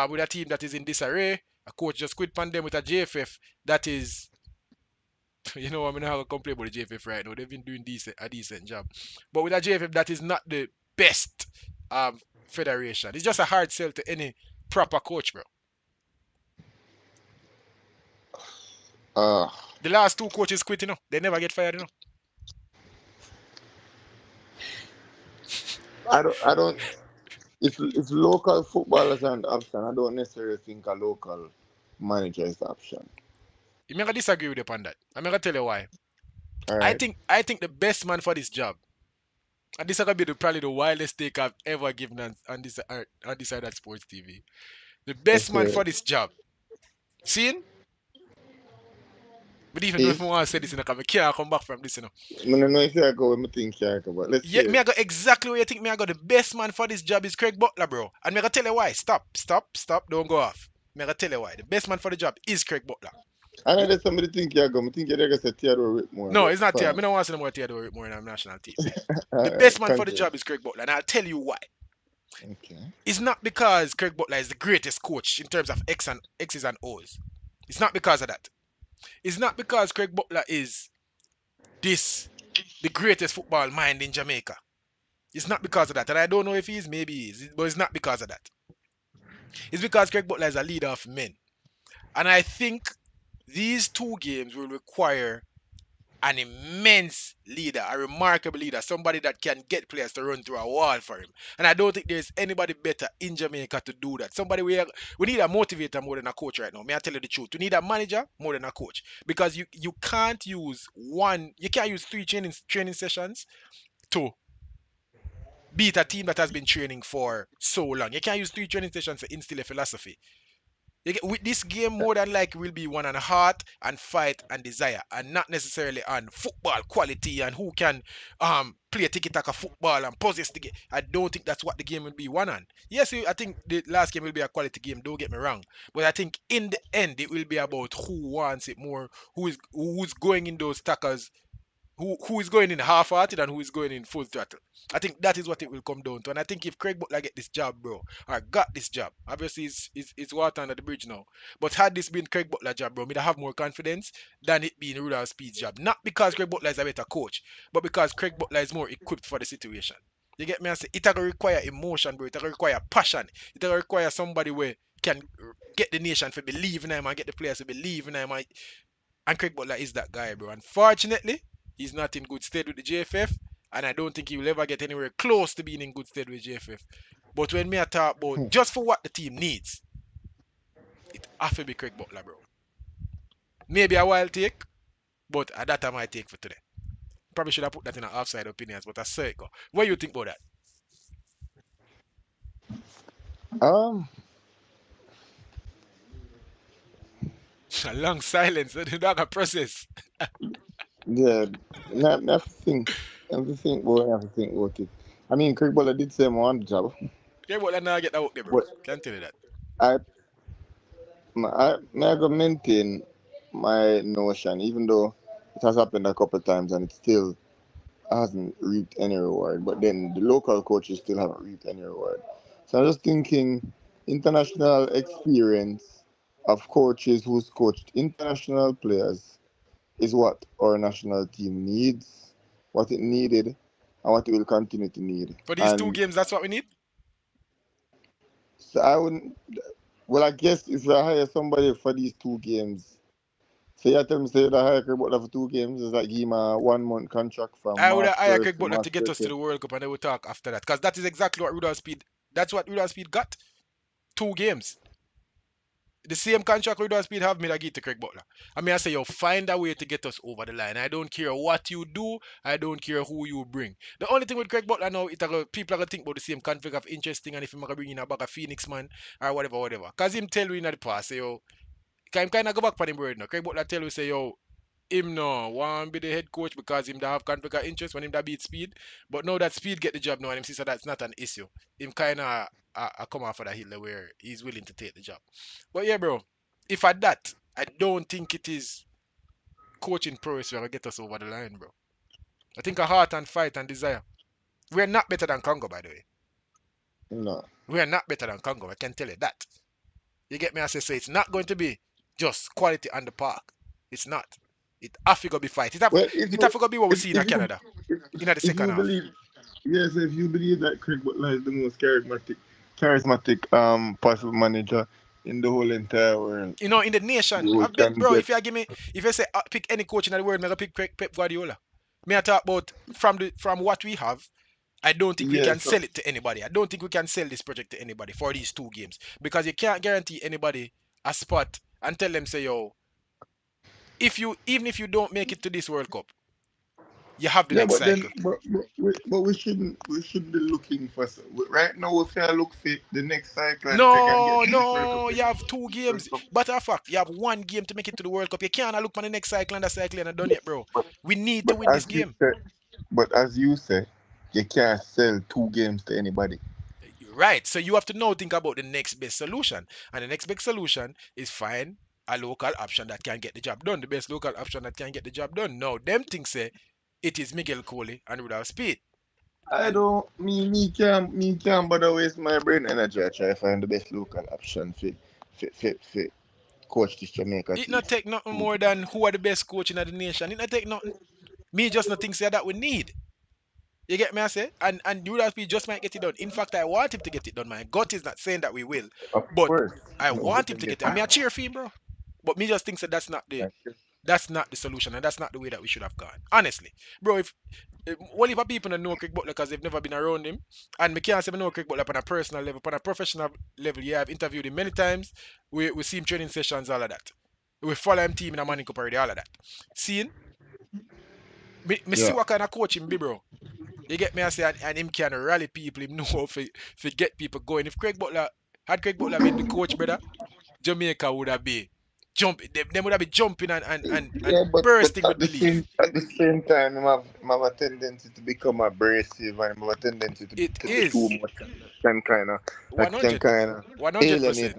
with a team that is in disarray, a coach just quit pandem with a JFF that is, I'm not gonna complain about the JFF right now. They've been doing a decent job. But with a JFF that is not the best federation. It's just a hard sell to any proper coach, bro. uh The last two coaches quit, They never get fired, I don't if local footballers are an option, I don't necessarily think a local manager is the option. I'm gonna disagree with you on that. I'm gonna tell you why. All I right. think I think the best man for this job, and this is gonna be probably the wildest take I've ever given on this side at Sports TV. The Let's best man hear for it. this job, seeing, but even though if I Is want to say this, I can't come back from this. I don't know if I go with me think I go, but let's Yeah, hear me I it. got exactly what you think. Me I got the best man for this job is Craig Butler, bro. And me I gonna tell you why. Stop, don't go off. Me I gonna tell you why. The best man for the job is Craig Butler. I know that somebody think I go. I think you're gonna say Theodore Whitmore, No, but it's not Theodore. Me fine. don't want to see no more Theodore more in our national team. The All best right, man for the continue. job is Craig Butler, and I'll tell you why. Okay. It's not because Craig Butler is the greatest coach in terms of X's and O's. It's not because of that. It's not because Craig Butler is this the greatest football mind in Jamaica. It's not because of that. And I don't know if he is, maybe he is, but it's not because of that. It's because Craig Butler is a leader of men. And I think these two games will require an immense leader, a remarkable leader, somebody that can get players to run through a wall for him. And I don't think there's anybody better in Jamaica to do that. Somebody we need a motivator more than a coach right now. May I tell you the truth? We need a manager more than a coach because you can't use you can't use three training sessions to beat a team that has been training for so long. You can't use three training sessions to instill a philosophy. With this game, more than likely will be one on heart and fight and desire, and not necessarily on football quality and who can play tiki taka football and possess the game. I don't think that's what the game will be one on. Yes, I think the last game will be a quality game. Don't get me wrong, but I think in the end it will be about who wants it more, who's going in those tackles, who is going in half-hearted and who is going in full throttle. I think that is what it will come down to. And I think if Craig Butler get this job, bro, or got this job, obviously it's water under the bridge now. But had this been Craig Butler job, bro, me have more confidence than it being Rudolph Speed's job. Not because Craig Butler is a better coach, but because Craig Butler is more equipped for the situation. You get me? I say it will require emotion, bro. It will require passion. It will require somebody where can get the nation to believe in him and get the players to believe in him. And Craig Butler is that guy, bro. Unfortunately, he's not in good stead with the JFF, and I don't think he will ever get anywhere close to being in good stead with JFF. But when me I talk about just for what the team needs, it have to be Craig Butler, bro. Maybe a wild take, but that I might take for today. Probably should have put that in our offside opinions, but I say it go. What do you think about Um, that? A long silence, the dog process. yeah, not to think, have to think about, have to think about it. I mean, Craig Butler did say more on the job, Craig Butler now get that work there, bro. but Can't tell you that. I, I go maintain my notion, even though it has happened a couple of times and it still hasn't reaped any reward. But then the local coaches still haven't reaped any reward. So I'm just thinking, international experience of coaches who's coached international players is what our national team needs, what it needed, and what it will continue to need. For these two And games, that's what we need. so I wouldn't. Well, I guess if I hire somebody for these two games, say I tell me say that hire Kirk Butler for two games, is like give him a 1 month contract from I would March hire 1st Craig to Butler March to get us to 30th. the World Cup and then we'll talk after that. Because that is exactly what Rudolph Speed. That's what Rudolph Speed got. Two games. The same contract Rudolph Speed have me that give to Craig Butler. I mean, I say, yo, find a way to get us over the line. I don't care what you do. I don't care who you bring. The only thing with Craig Butler now, people are going to think about the same conflict of interest thing and if he's going to bring in a bag of Phoenix man or whatever, whatever. Because him tell you in the past, say, yo, can kind of go back for him word now. Craig Butler tell you, say, yo, him no want be the head coach because him da have conflict of interest when him da beat Speed. But now that Speed get the job now and him see so that's not an issue. Him kind of come off of that hill where he's willing to take the job. But yeah, bro, if at that, I don't think it is coaching prowess will get us over the line, bro. I think a heart and fight and desire. We're not better than Congo, by the way. No. We are not better than Congo. I can tell you that. You get me? I say so. It's not going to be just quality on the park. It's not. It have to go be fight. Well, It have to go be what we see in if you Canada in the if second you half. believe, yes, if you believe that Craig Butler is the most charismatic possible manager in the whole entire world, You know, in the nation, you can bro. get. If you give me, if you say pick any coach in the world, I'm gonna pick Pep Guardiola. Me I talk about from what we have. I don't think we can Yes, sell it to anybody. I don't think we can sell this project to anybody for these two games because you can't guarantee anybody a spot and tell them say yo, if you even if you don't make it to this World Cup, you have the yeah, next but then, cycle. but we should be looking for right now. We say look for the next cycle and if you can get No, to this World Cup, no, you have two World games. Cup. Matter of fact, you have one game to make it to the World Cup. You can't look for the next cycle and the cycle and done yet, bro. But We need to but win this as you game. said, but as you say, you can't sell two games to anybody. Right. So you have to now think about the next best solution. And the next best solution is find a local option that can get the job done. The best local option that can get the job done. Now, them things say it is Miguel Coley and Rudolph Speed. I And don't me can't bother waste my brain energy. I try to find the best local option for coach this Jamaica it team. not take nothing more than who are the best coach in the nation. It not take nothing. Me just nothing say that we need. You get me? I say, and USP just might get it done. In fact, I want him to get it done. My gut is not saying that we will, Of but course. I No, want him within to the get it. I mean, I time. cheer for him, bro. But me just thinks that that's not the solution, and that's not the way that we should have gone. Honestly, bro, if well, if people don't know Craig Butler because they've never been around him, and me can't say I know Craig Butler on a personal level, on a professional level. Yeah, I've interviewed him many times. We see him training sessions, all of that. We follow him team in a Manning Cup already, all of that. Seeing me see Yeah. what kind of coach him be, bro. You get me? I say, and him can rally people. Him know how to get people going. If Craig Butler been the coach, brother, Jamaica would have been them would have been jumping and Yeah, but bursting with belief. at the same time, I have a tendency to become abrasive, and I have a tendency It to do too is much. Can kind of one can hundred, kind of one hundred alienate percent.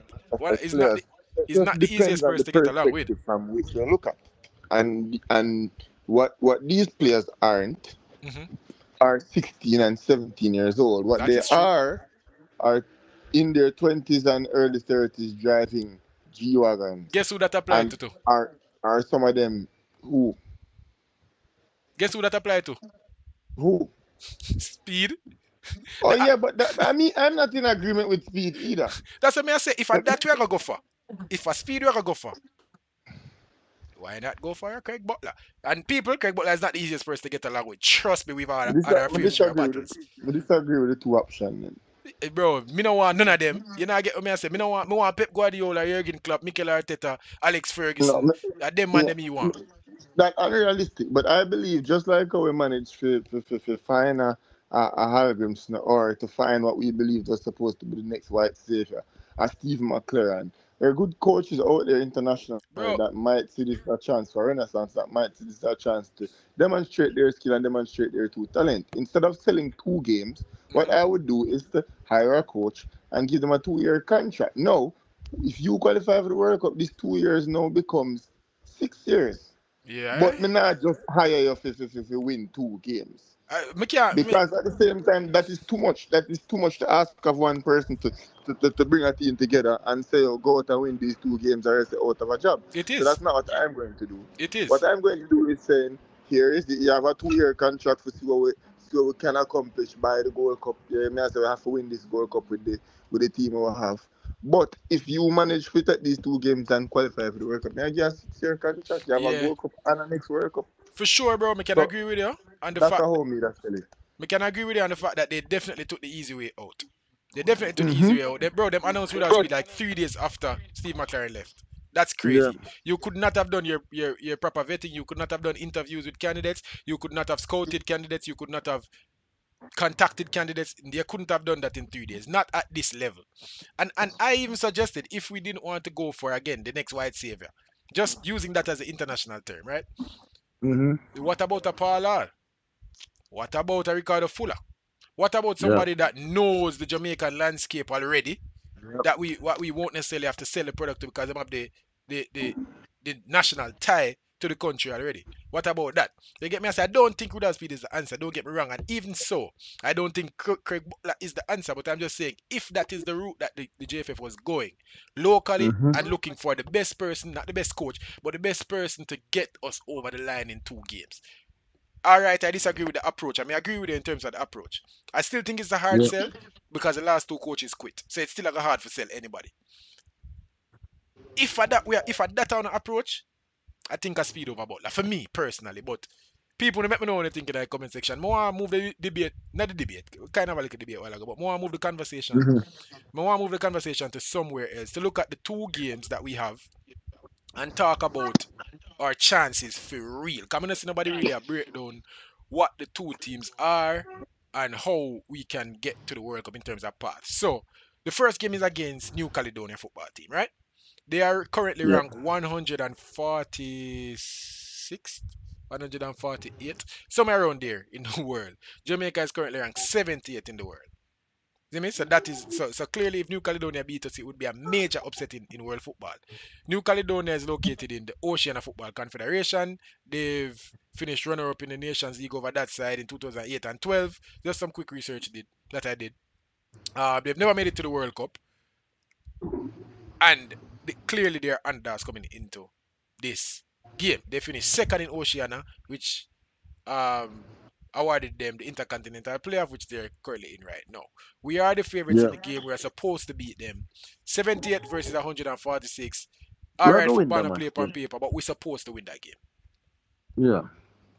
as players. It Is just not the depends easiest on the person to get along with. perspective from which you look at, and what these players Hmm. are 16 and 17 years old. What That they is true. are in their 20s and early 30s driving G wagons, Guess who that applied and to? Too? are some of them who Guess who that applied to? who Speed. Oh The, yeah, but I mean, I'm not in agreement with speed either. that's what me I say. If I that we are gonna go for, if a speed we are gonna go for, why not go for a Craig Butler? And people, Craig Butler is not the easiest person to get along with. Trust me, we've had our fair share of battles. I disagree with the two options. Bro, me no want none of them. You know, I get what me I say. Me want Pep Guardiola, Jurgen Klopp, Mikel Arteta, Alex No, Ferguson. Them man yeah, them me want. that unrealistic. But I believe just like how we managed to find a Hallgrimsson or to find what we believed was supposed to be the next white savior, a Steve McLaren. There are good coaches out there internationally Bro, that might see this as a chance for renaissance, that might see this as a chance to demonstrate their skill and demonstrate their true talent. Instead of selling 2 games, what hmm, I would do is to hire a coach and give them a 2 year contract. No, if you qualify for the World Cup, this 2 years now becomes 6 years. yeah. But me not just hire you if you win 2 games. Me can't. Because at the same time, that is too much. That is too much to ask of one person to bring a team together and say, oh, go out and win these 2 games or else you're out of a job. It So is. that's not what I'm going to do. It What is. I'm going to do is saying, here is you have a 2 year contract to see what we can accomplish by the Gold Cup. Yeah, me I say we have to win this Gold Cup with the team we have. But if you manage to take these 2 games and qualify for the World Cup, then you get a 6 year contract. You have a Yeah. Gold Cup and a next World Cup. For sure, bro. Me can So agree with you on the that's a fact. whole me that's it. Me can agree with you on the fact that they definitely took the easy way out. They definitely took the easy Mm-hmm. way out. Bro, them announced without speed like 3 days after Steve McLaren left. That's Yeah. crazy. You could not have done your proper vetting. You could not have done interviews with candidates. You could not have scouted candidates. You could not have contacted candidates. They couldn't have done that in 3 days. Not at this level. And I even suggested if we didn't want to go for again the next white savior, just using that as an international term, right? Mm-hmm. What about a Paul Hall? What about a Ricardo Fuller? What about Yeah. somebody that knows the Jamaican landscape already? Yep. That we won't necessarily have to sell the product to because they have the the the national tie to the country already. What about that? You get me? I say I don't think Rudolph Speed is the answer. Don't get me wrong. And even so, I don't think Craig Butler is the answer. But I'm just saying, if that is the route that the JFF was going locally Mm-hmm. and looking for the best person, not the best coach, but the best person to get us over the line in 2 games. All right, I disagree with the approach. I mean, I agree with you in terms of the approach. I still think it's a hard Yeah. sell because the last 2 coaches quit, so it's still like a hard for sell anybody. If at that on approach, I think a speed over Butler for me personally. But people make me know what they think in the comment section. More move the debate, not the debate, kind of like a debate a while ago, but more move the conversation. Mm-hmm. More move the conversation to somewhere else to look at the 2 games that we have and talk about our chances for real. Come on, see nobody really a breakdown what the 2 teams are and how we can get to the World Cup in terms of path. So the first game is against New Caledonia football team, right? They are currently Yeah. ranked 146th, 148th, somewhere around there in the world. Jamaica is currently ranked 70th in the world. You mean? So that is so clearly if New Caledonia beat us, it would be a major upset in world football. New Caledonia is located in the Oceania Football Confederation. They've finished runner-up in the Nations League over that side in 2008 and 12. Just some quick research that I did. They've never made it to the World Cup, and clearly they are underdogs coming into this game. They finished second in Oceania, which um awarded them the Intercontinental Playoff, which they're currently in right now. We are the favorites in Yeah. the game. We are supposed to beat them. 78 versus 146. All We're right, gonna win football the not match play there. on paper, but we're supposed to win that game. Yeah.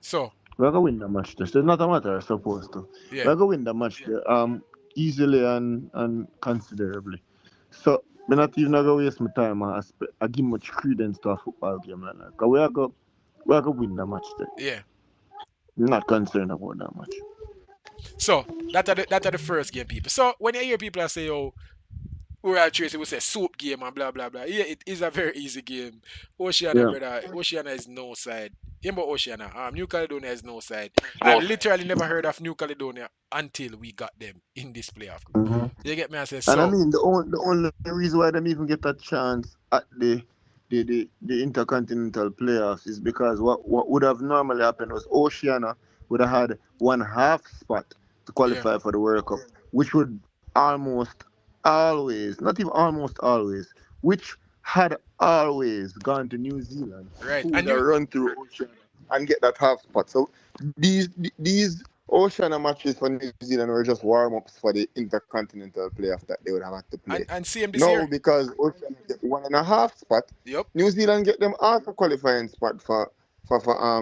So, We're gonna win the match there. So it's not a matter of supposed to. yeah, We're gonna win the match there. Easily and considerably. So me not even gonna waste my time I give much credence to a football game like that. Cause we are gonna win the match there. yeah. I'm not concerned about that match. So, that are the first game, people. So, when you hear people say, oh, Oral Tracy will say soup game and blah blah blah. Yeah, it is a very easy game. Oceania, Yeah. brother. Oceania is no side. Remember Oceania. New Caledonia is no side. I've literally never heard of New Caledonia until we got them in this playoff group. Mm-hmm. You get me? I say And I so. mean the only reason why them even get a chance at the intercontinental playoffs is because what would have normally happened was Oceania would have had one half spot to Yeah. qualify for the World Cup, which would almost always, not even almost always, which had always gone to New Zealand, Right. who And would you have run through Oceania and get that half spot. So these Oceania matches for New Zealand were just warm ups for the intercontinental playoff that they would have had to play. and CM this No, year. because Oceania get one and a half spot, Yep. New Zealand get them half a qualifying spot for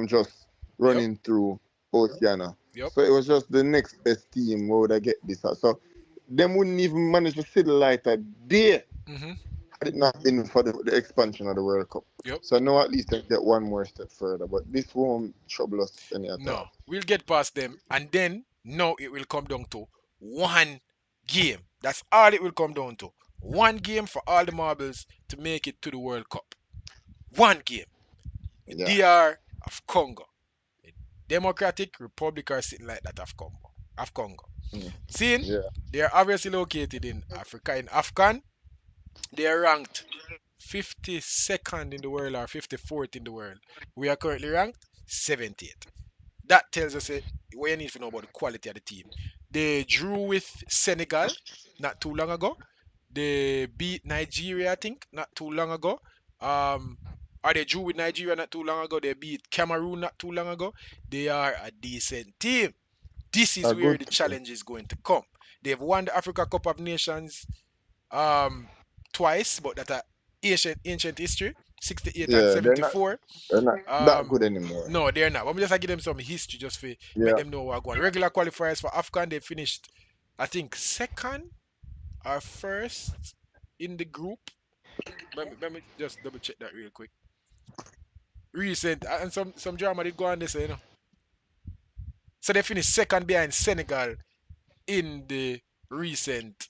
just Yep. running through Oceania. Yep. So it was just the next best team who would have get this. So them wouldn't even manage to see the light a day Mm-hmm. had it not been for the expansion of the World Cup. Yep. So now at least they get one more step further. But this won't trouble us any at No. all. We'll get past them. And then now it will come down to one game. That's all it will come down to. One game for all the marbles to make it to the World Cup. One game. The Yeah. DR of Congo. The Democratic Republic are sitting like that of Congo. Of Congo. Mm. Seeing Yeah. they are obviously located in Africa. In Afghan, they are ranked 52nd in the world or 54th in the world. We are currently ranked 70th. That tells us what you need to know about the quality of the team. They drew with Senegal not too long ago. They beat Nigeria, I think, not too long ago. Um, or they drew with Nigeria not too long ago. They beat Cameroon not too long ago. They are a decent team. This is A where good the team. challenge is going to come. They've won the Africa Cup of Nations um twice, but that are ancient history, 68 and Yeah, 74. they're not that Um good anymore. no, they're not. But me just give them some history just for make Yeah. them know what going. Regular qualifiers for Afghan, they finished I think second or first in the group. Let me just double check that real quick. Recent and some drama did go on this, you know. So they finished second behind Senegal in the recent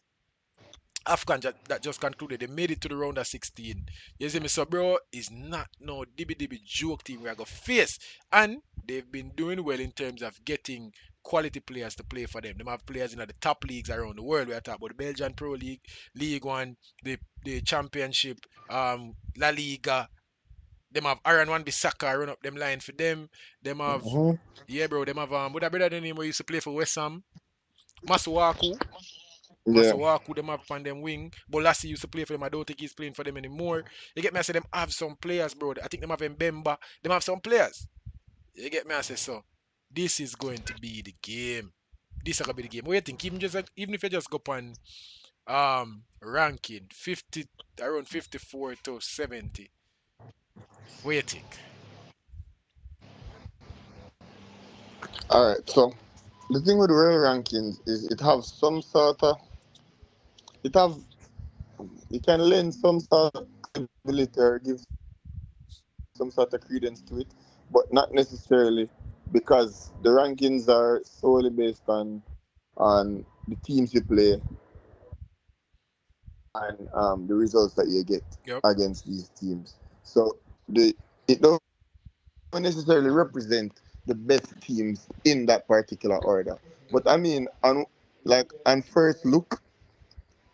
Afghan that just concluded. They made it to the round of 16. You see me, so bro, is not no dibby joke team we are going to face. And they've been doing well in terms of getting quality players to play for them. They have players in the top leagues around the world. We are talking about the Belgian Pro League, League One, the Championship, La Liga. Them have Aaron Wan Bissaka run up them line for them. Them have Hmm. yeah, bro. Them have what that brother name who used to play for West Ham, Masuaku. Yeah. Masuaku, them have on them wing. Bolassi used to play for them. I don't think he's playing for them anymore. You get me? I say them have some players, bro. I think them have Mbemba. Them have some players. You get me? I say so. This is going to be the game. This is gonna be the game. What do you think? Even if you just go on ranking 50 around 54 to 70. What do you think? All right. So the thing with world rankings is it have some sort of it have it can lend some sort of credibility or give some sort of credence to it, but not necessarily because the rankings are solely based on the teams you play and the results that you get Yep. against these teams. So the it don't necessarily represent the best teams in that particular order. But I mean, on first look,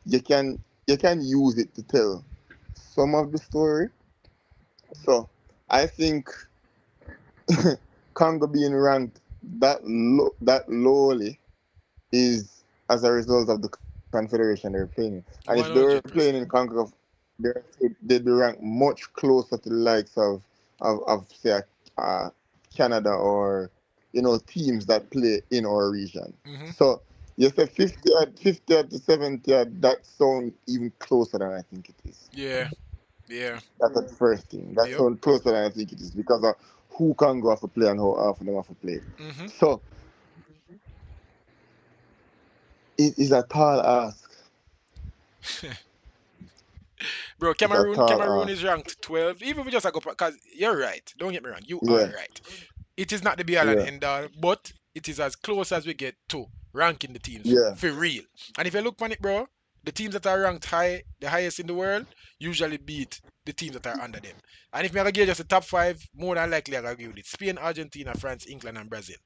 you can use it to tell some of the story. So I think Congo being ranked that lowly is as a result of the confederation they're playing in. And if they were playing in 100%. Congo, they'd be ranked much closer to the likes of say Canada or teams that play in our region. Mm-hmm. So you say 50 to 70, that sound even closer than I think it is. Yeah. Yeah. That's the first thing. That Yep. sounds closer than I think it is because of who can go off a play and how often them have to play. Mm-hmm. So it is a tall ask. Bro, It's a tall Cameroon ask. is ranked 12. Even if we just go because you're right. Don't get me wrong. You are Yeah, right. It is not the be all and yeah, end all, but it is as close as we get to ranking the teams yeah, for real. And if you look on it, bro, the teams that are ranked high, the highest in the world, usually beat the teams that are under them. And if me give just the top five, more than likely I agree with it. Spain, Argentina, France, England, and Brazil.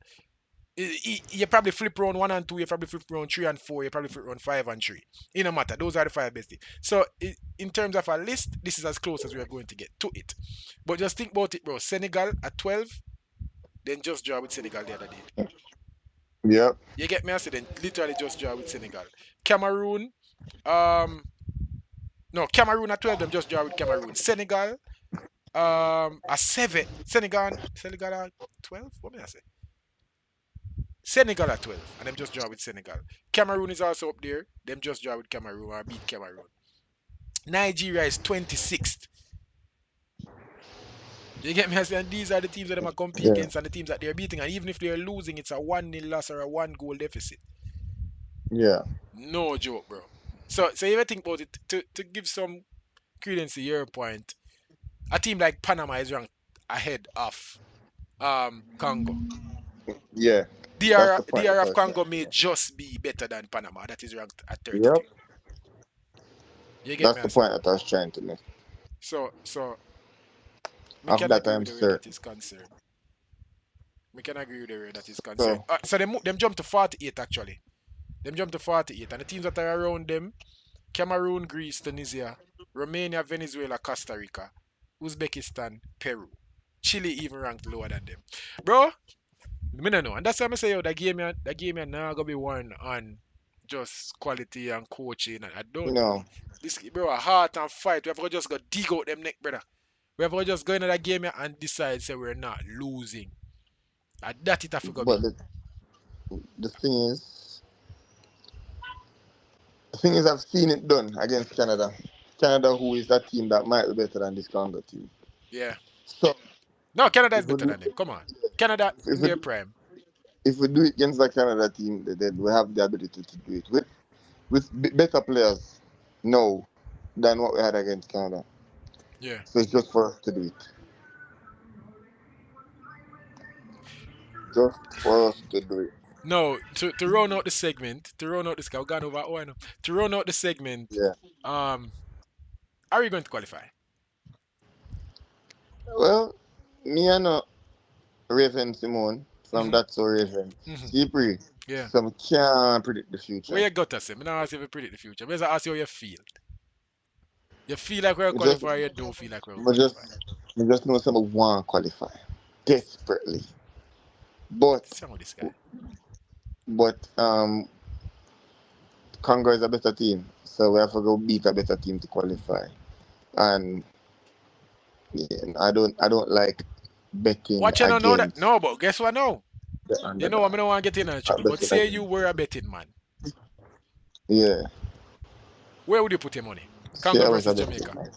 You probably flip round 1 and 2, you probably flip round 3 and 4, you probably flip round 5 and 3. It no matter. Those are the five best. So in terms of a list, this is as close as we are going to get to it. But just think about it, bro. Senegal at 12, then just draw with Senegal the other day. yeah, You get me? I said then literally just draw with Senegal. Cameroon, um, no, Cameroon at 12, them just draw with Cameroon. Senegal, at 7, Senegal at 12. What may I say? Senegal at 12, and them just draw with Senegal. Cameroon is also up there. Them just draw with Cameroon or beat Cameroon. Nigeria is 26th. You get me? And these are the teams that them are compete yeah, against and the teams that they're beating. And even if they're losing, it's a 1-0 loss or a 1 goal deficit. yeah, No joke, bro. So if you think about it, to give some credence to your point, a team like Panama is ranked ahead of Congo. yeah. That's DR, the point that I DRF was Congo trying may to just be better than Panama, that is ranked at make. Yep, 32. You get that's me? I the say. point that I was trying to make. So me Of can that, agree with I'm the way that certain. is concerned. Me can agree with the way that is concerned. So, So them jump to 48 actually. Them jump to 48, and the teams that are around them: Cameroon, Greece, Tunisia, Romania, Venezuela, Costa Rica, Uzbekistan, Peru. Chile even ranked lower than them. Bro, me no know. And that's why I say, yo, that game now gonna be one on just quality and coaching. And I don't. no, This, bro, a heart and fight. We have to just go dig out them neck, brother. We have to just go into that game and decide, say, we're not losing. And that it have to go but be. the thing is, I've seen it done against Canada. Canada, who is that team that might be better than this Congo team. Yeah. So, No, Canada is if we better do, than them. Come on. Canada if in we their do, prime. if we do it against the Canada team, then we have the ability to do it with better players now than what we had against Canada. Yeah. So it's just for us to do it. Just for us to do it. No, to run out the segment, to run out this guy, we're going over one. To run out the segment, Yeah. um, are you going to qualify? Well, me and Raven Simone from Mm-hmm. That's So Raven. Mm-hmm. Slippery. Yeah. So we can't predict the Where future. you got to say? I'm not asking if you predict the future. I'm just ask you how you feel. You feel like we're We just, qualify, you don't feel like we're we just, qualify. we just know someone want to qualify desperately. But, What's wrong with this guy? but Congo is a better team, so we have to go beat a better team to qualify. And yeah, I don't like betting Watch you know that. against No, but guess what now? the You know, I underdog. don't want to get in a trouble. But Betting say you against, were a betting man. yeah. Where would you put your money? See, Congo I was a versus betting Jamaica. man.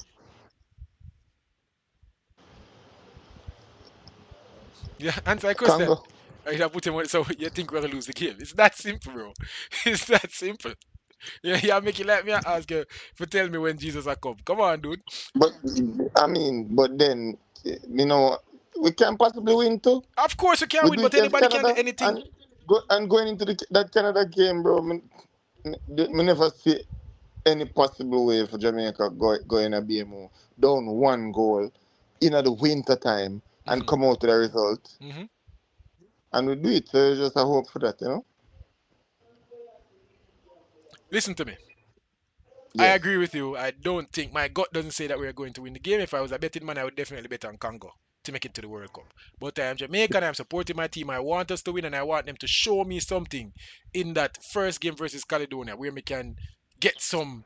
Yeah, answer a question. Congo, I should put your money. So you think we're gonna lose the game? It's that simple, bro. It's that simple. Yeah, yeah, make it like me ask you for tell me when Jesus will come. Come on, dude. but I mean, but then we can possibly win too. Of course you can We win, do it but against anybody can do Canada anything. and going into that Canada game, bro. Me never see any possible way for Jamaica go in a BMO down 1 goal in the winter time and Hmm. come out with a result. Hmm. And we do it. So it's just a hope for that. Listen to me. I Yes. agree with you. I don't think my gut doesn't say that we're going to win the game. If I was a betting man, I would definitely bet on Congo to make it to the World Cup. But I am Jamaican. I'm supporting my team. I want us to win, and I want them to show me something in that first game versus Caledonia where we can get some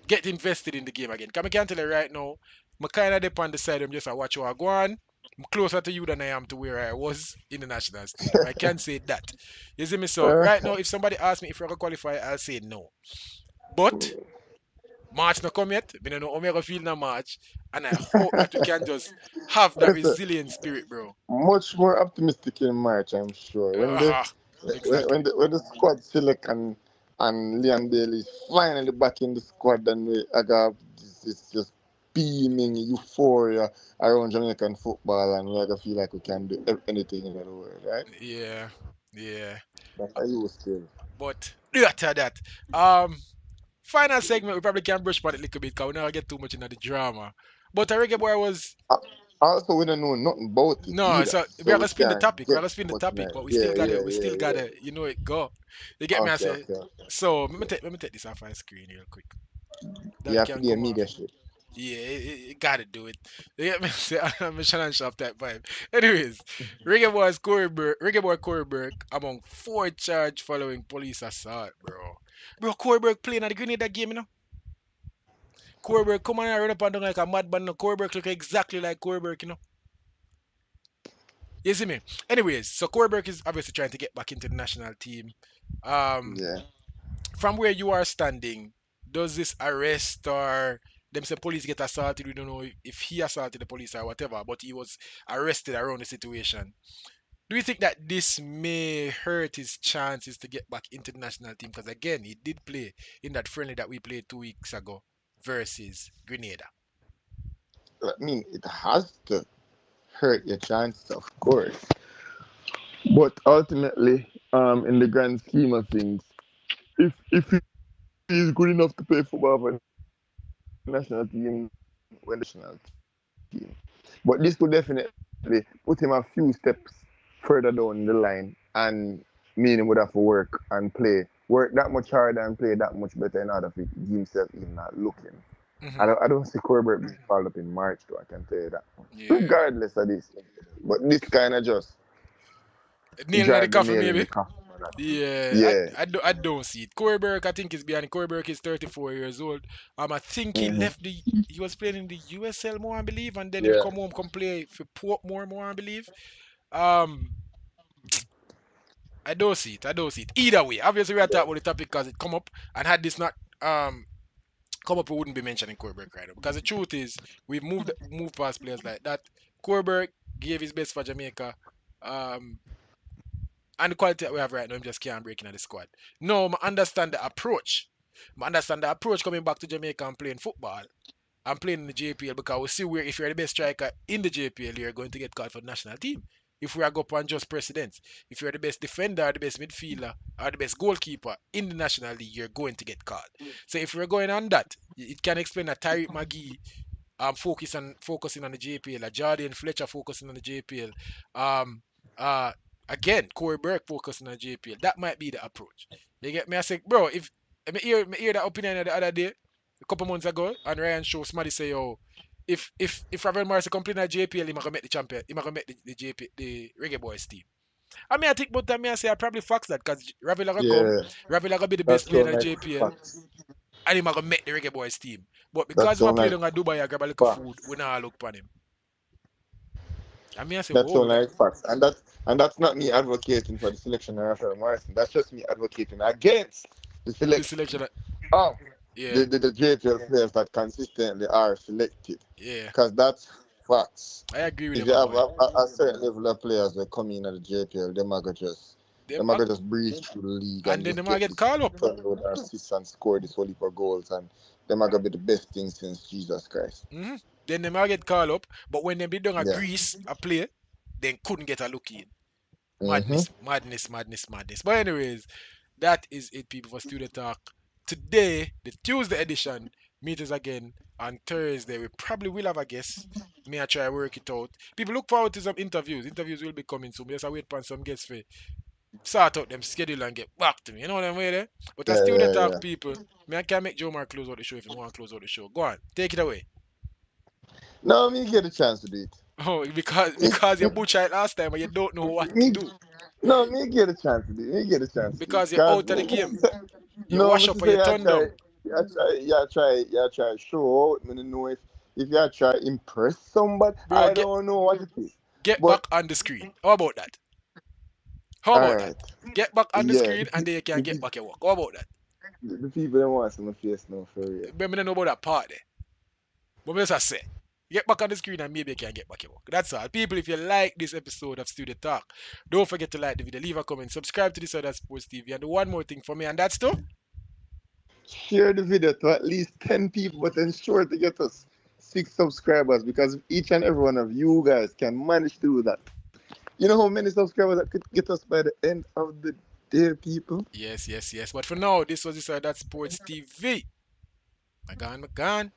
get invested in the game again. Cause I can tell you right now, I kind of depend on the side. I'm just a watch how I go on. I'm closer to you than I am to where I was in the national stadium. I can say that. You see me? So right now, if somebody asks me if we're gonna qualify, I'll say no. But March not come yet. I don't know how me gonna feel in March, and I hope that we can just have that It's resilient spirit, bro. much more optimistic in March, I'm sure. Ah, exactly. When the squad select and Liam Daly is finally back in the squad, and I got this just beaming euphoria around Jamaican football, and we're gonna feel like we can do anything in the world, right? Yeah, yeah. That's how you still. But after that, um, final segment we probably can brush on it a little bit because we never get too much into the drama. But a reggae boy was Uh, Also, we don't know nothing about it no, either, so we so are we gonna spin the can't topic. We are get gonna spin the much in topic, it. but Yeah, yeah, we still yeah, yeah. gotta, it go. You get me? I Okay, say. okay, okay, So okay. let me take this off my screen real quick. That You we have to can do a come off. media shit. Yeah, it gotta do it. You get me? Say, I'm a challenge shop type vibe. Anyways, Reggae boy Corey Burke among four charge following police assault, bro. Bro, Corey Burke playing at the Grenada game, you know. Corey Burke come on and run up and down like a madman. No, Corey Burke look exactly like Corey Burke, you know. You see me? Anyways, so Corey Burke is obviously trying to get back into the national team. Um, Yeah. from where you are standing, does this arrest or them say police get assaulted? We don't know if he assaulted the police or whatever, but he was arrested around the situation. Do you think that this may hurt his chances to get back into the national team? Because again, he did play in that friendly that we played 2 weeks ago versus Grenada. I mean, it has to hurt your chances, of course. But ultimately, in the grand scheme of things, if he's good enough to play football for the national team, when the national team, but this could definitely put him a few steps further down the line, and meaning would have to work and play, work that much harder and play that much better in order for himself even not looking. I don't see Corbett being called up Hmm. in March, though. I can tell you that much, regardless of this. Yeah. But this kind of just drive the Nail in the nail in the coffin, maybe. coffin for that. Yeah, Yeah. I don't see it. Corey Burke, I think is behind. Corey Burke is 34 years old. I think he Hmm. left he was playing in the USL more, I believe, and then him Yeah. come home, come play for Portmore more, I believe. Um, I don't see it. I don't see it. Either way, obviously we are talking about the topic because it come up, and had this not come up, we wouldn't be mentioning Corey Burke right now. Because the truth is, we've moved past players like that. Corey Burke gave his best for Jamaica. Um, and the quality that we have right now, him just can't break into the squad. No, I understand the approach. I understand the approach coming back to Jamaica and playing football and playing in the JPL because we see where if you're the best striker in the JPL, you're going to get called for the national team. If we are go on just precedence, if you're the best defender, the best midfielder, or the best goalkeeper in the national league, you're going to get called. So if we're going on that, it can explain that Tyreek McGee focusing on the JPL, Jordan Fletcher focusing on the JPL. Um, again, Corey Burke focusing on the JPL. That might be the approach. You get me? I say, bro, if me hear that opinion the other day, a couple months ago, and Ryan Show somebody say, yo, if Ravel Morrison come play in the JPL, he might go make the champion, he might go make the JP the Reggae Boys team. I mean, I think, but I mean, I say I probably fox that because Ravel gonna come, Yeah. Ravel gonna be the That best player in sound the like JPL, facts. and he might go make the Reggae Boys team. But That because he sound play like down at Dubai, I grab a little food, facts. we not look upon him. I mean, I say, That whoa, we sound got like facts. And that's not me advocating for the selection of Rafael Morrison. That's just me advocating against the the selection selection. of Yeah, the JPL players that consistently are selected. yeah, Because that's facts. I agree with If him, you my have boy. a certain level of players that come in at the JPL, Them, them are gonna just breeze through the league and and then just they might get get this called up. ton load of assists and score this whole heap of goals, and them are gonna be the best thing since Jesus Christ. Hmm. Then they might get called up, but when they be doing a Yeah. Greece, a play, then couldn't get a look in. Mm-hmm. Madness. But anyways, that is it, people, for Studio Talk. Today, the Tuesday edition, meet us again on Thursday. We probably will have a guest. May I try work it out. People look forward to some interviews. Interviews will be coming soon. Just I wait for some guests for sort out them schedule and get back to me. You know what I'm way there? But as Yeah, Studio yeah, Talk, yeah. people, me I can make Joe Mark close out the show if you want to close out the show. Go on, take it away. No, me get a chance to do it. Oh, because you butchered it last time and you don't know what to Me, do. no, me get a chance to do it. Me get a chance to do it. Because you're Cause out of the game. You no, wash me up to or you say turn down. I try show out. Me no know if you try impress somebody. Bro, I get don't know what it is. get But back on the screen. How about that? How all about that? right, Get back on the yeah, screen and then you can get back your work. How about that? the people don't want some face now for real. But I don't know about that part there. But me just say, get back on the screen and maybe you can get back your work. That's all. People, if you like this episode of Studio Talk, don't forget to like the video, leave a comment, subscribe to this other Sports TV, and do one more thing for me, and that's to Share the video to at least 10 people, but ensure to get us 6 subscribers because each and every one of you guys can manage to do that. You know how many subscribers that could get us by the end of the day, people? yes, yes, yes. But for now, this was this other Sports TV. My gone, my gone.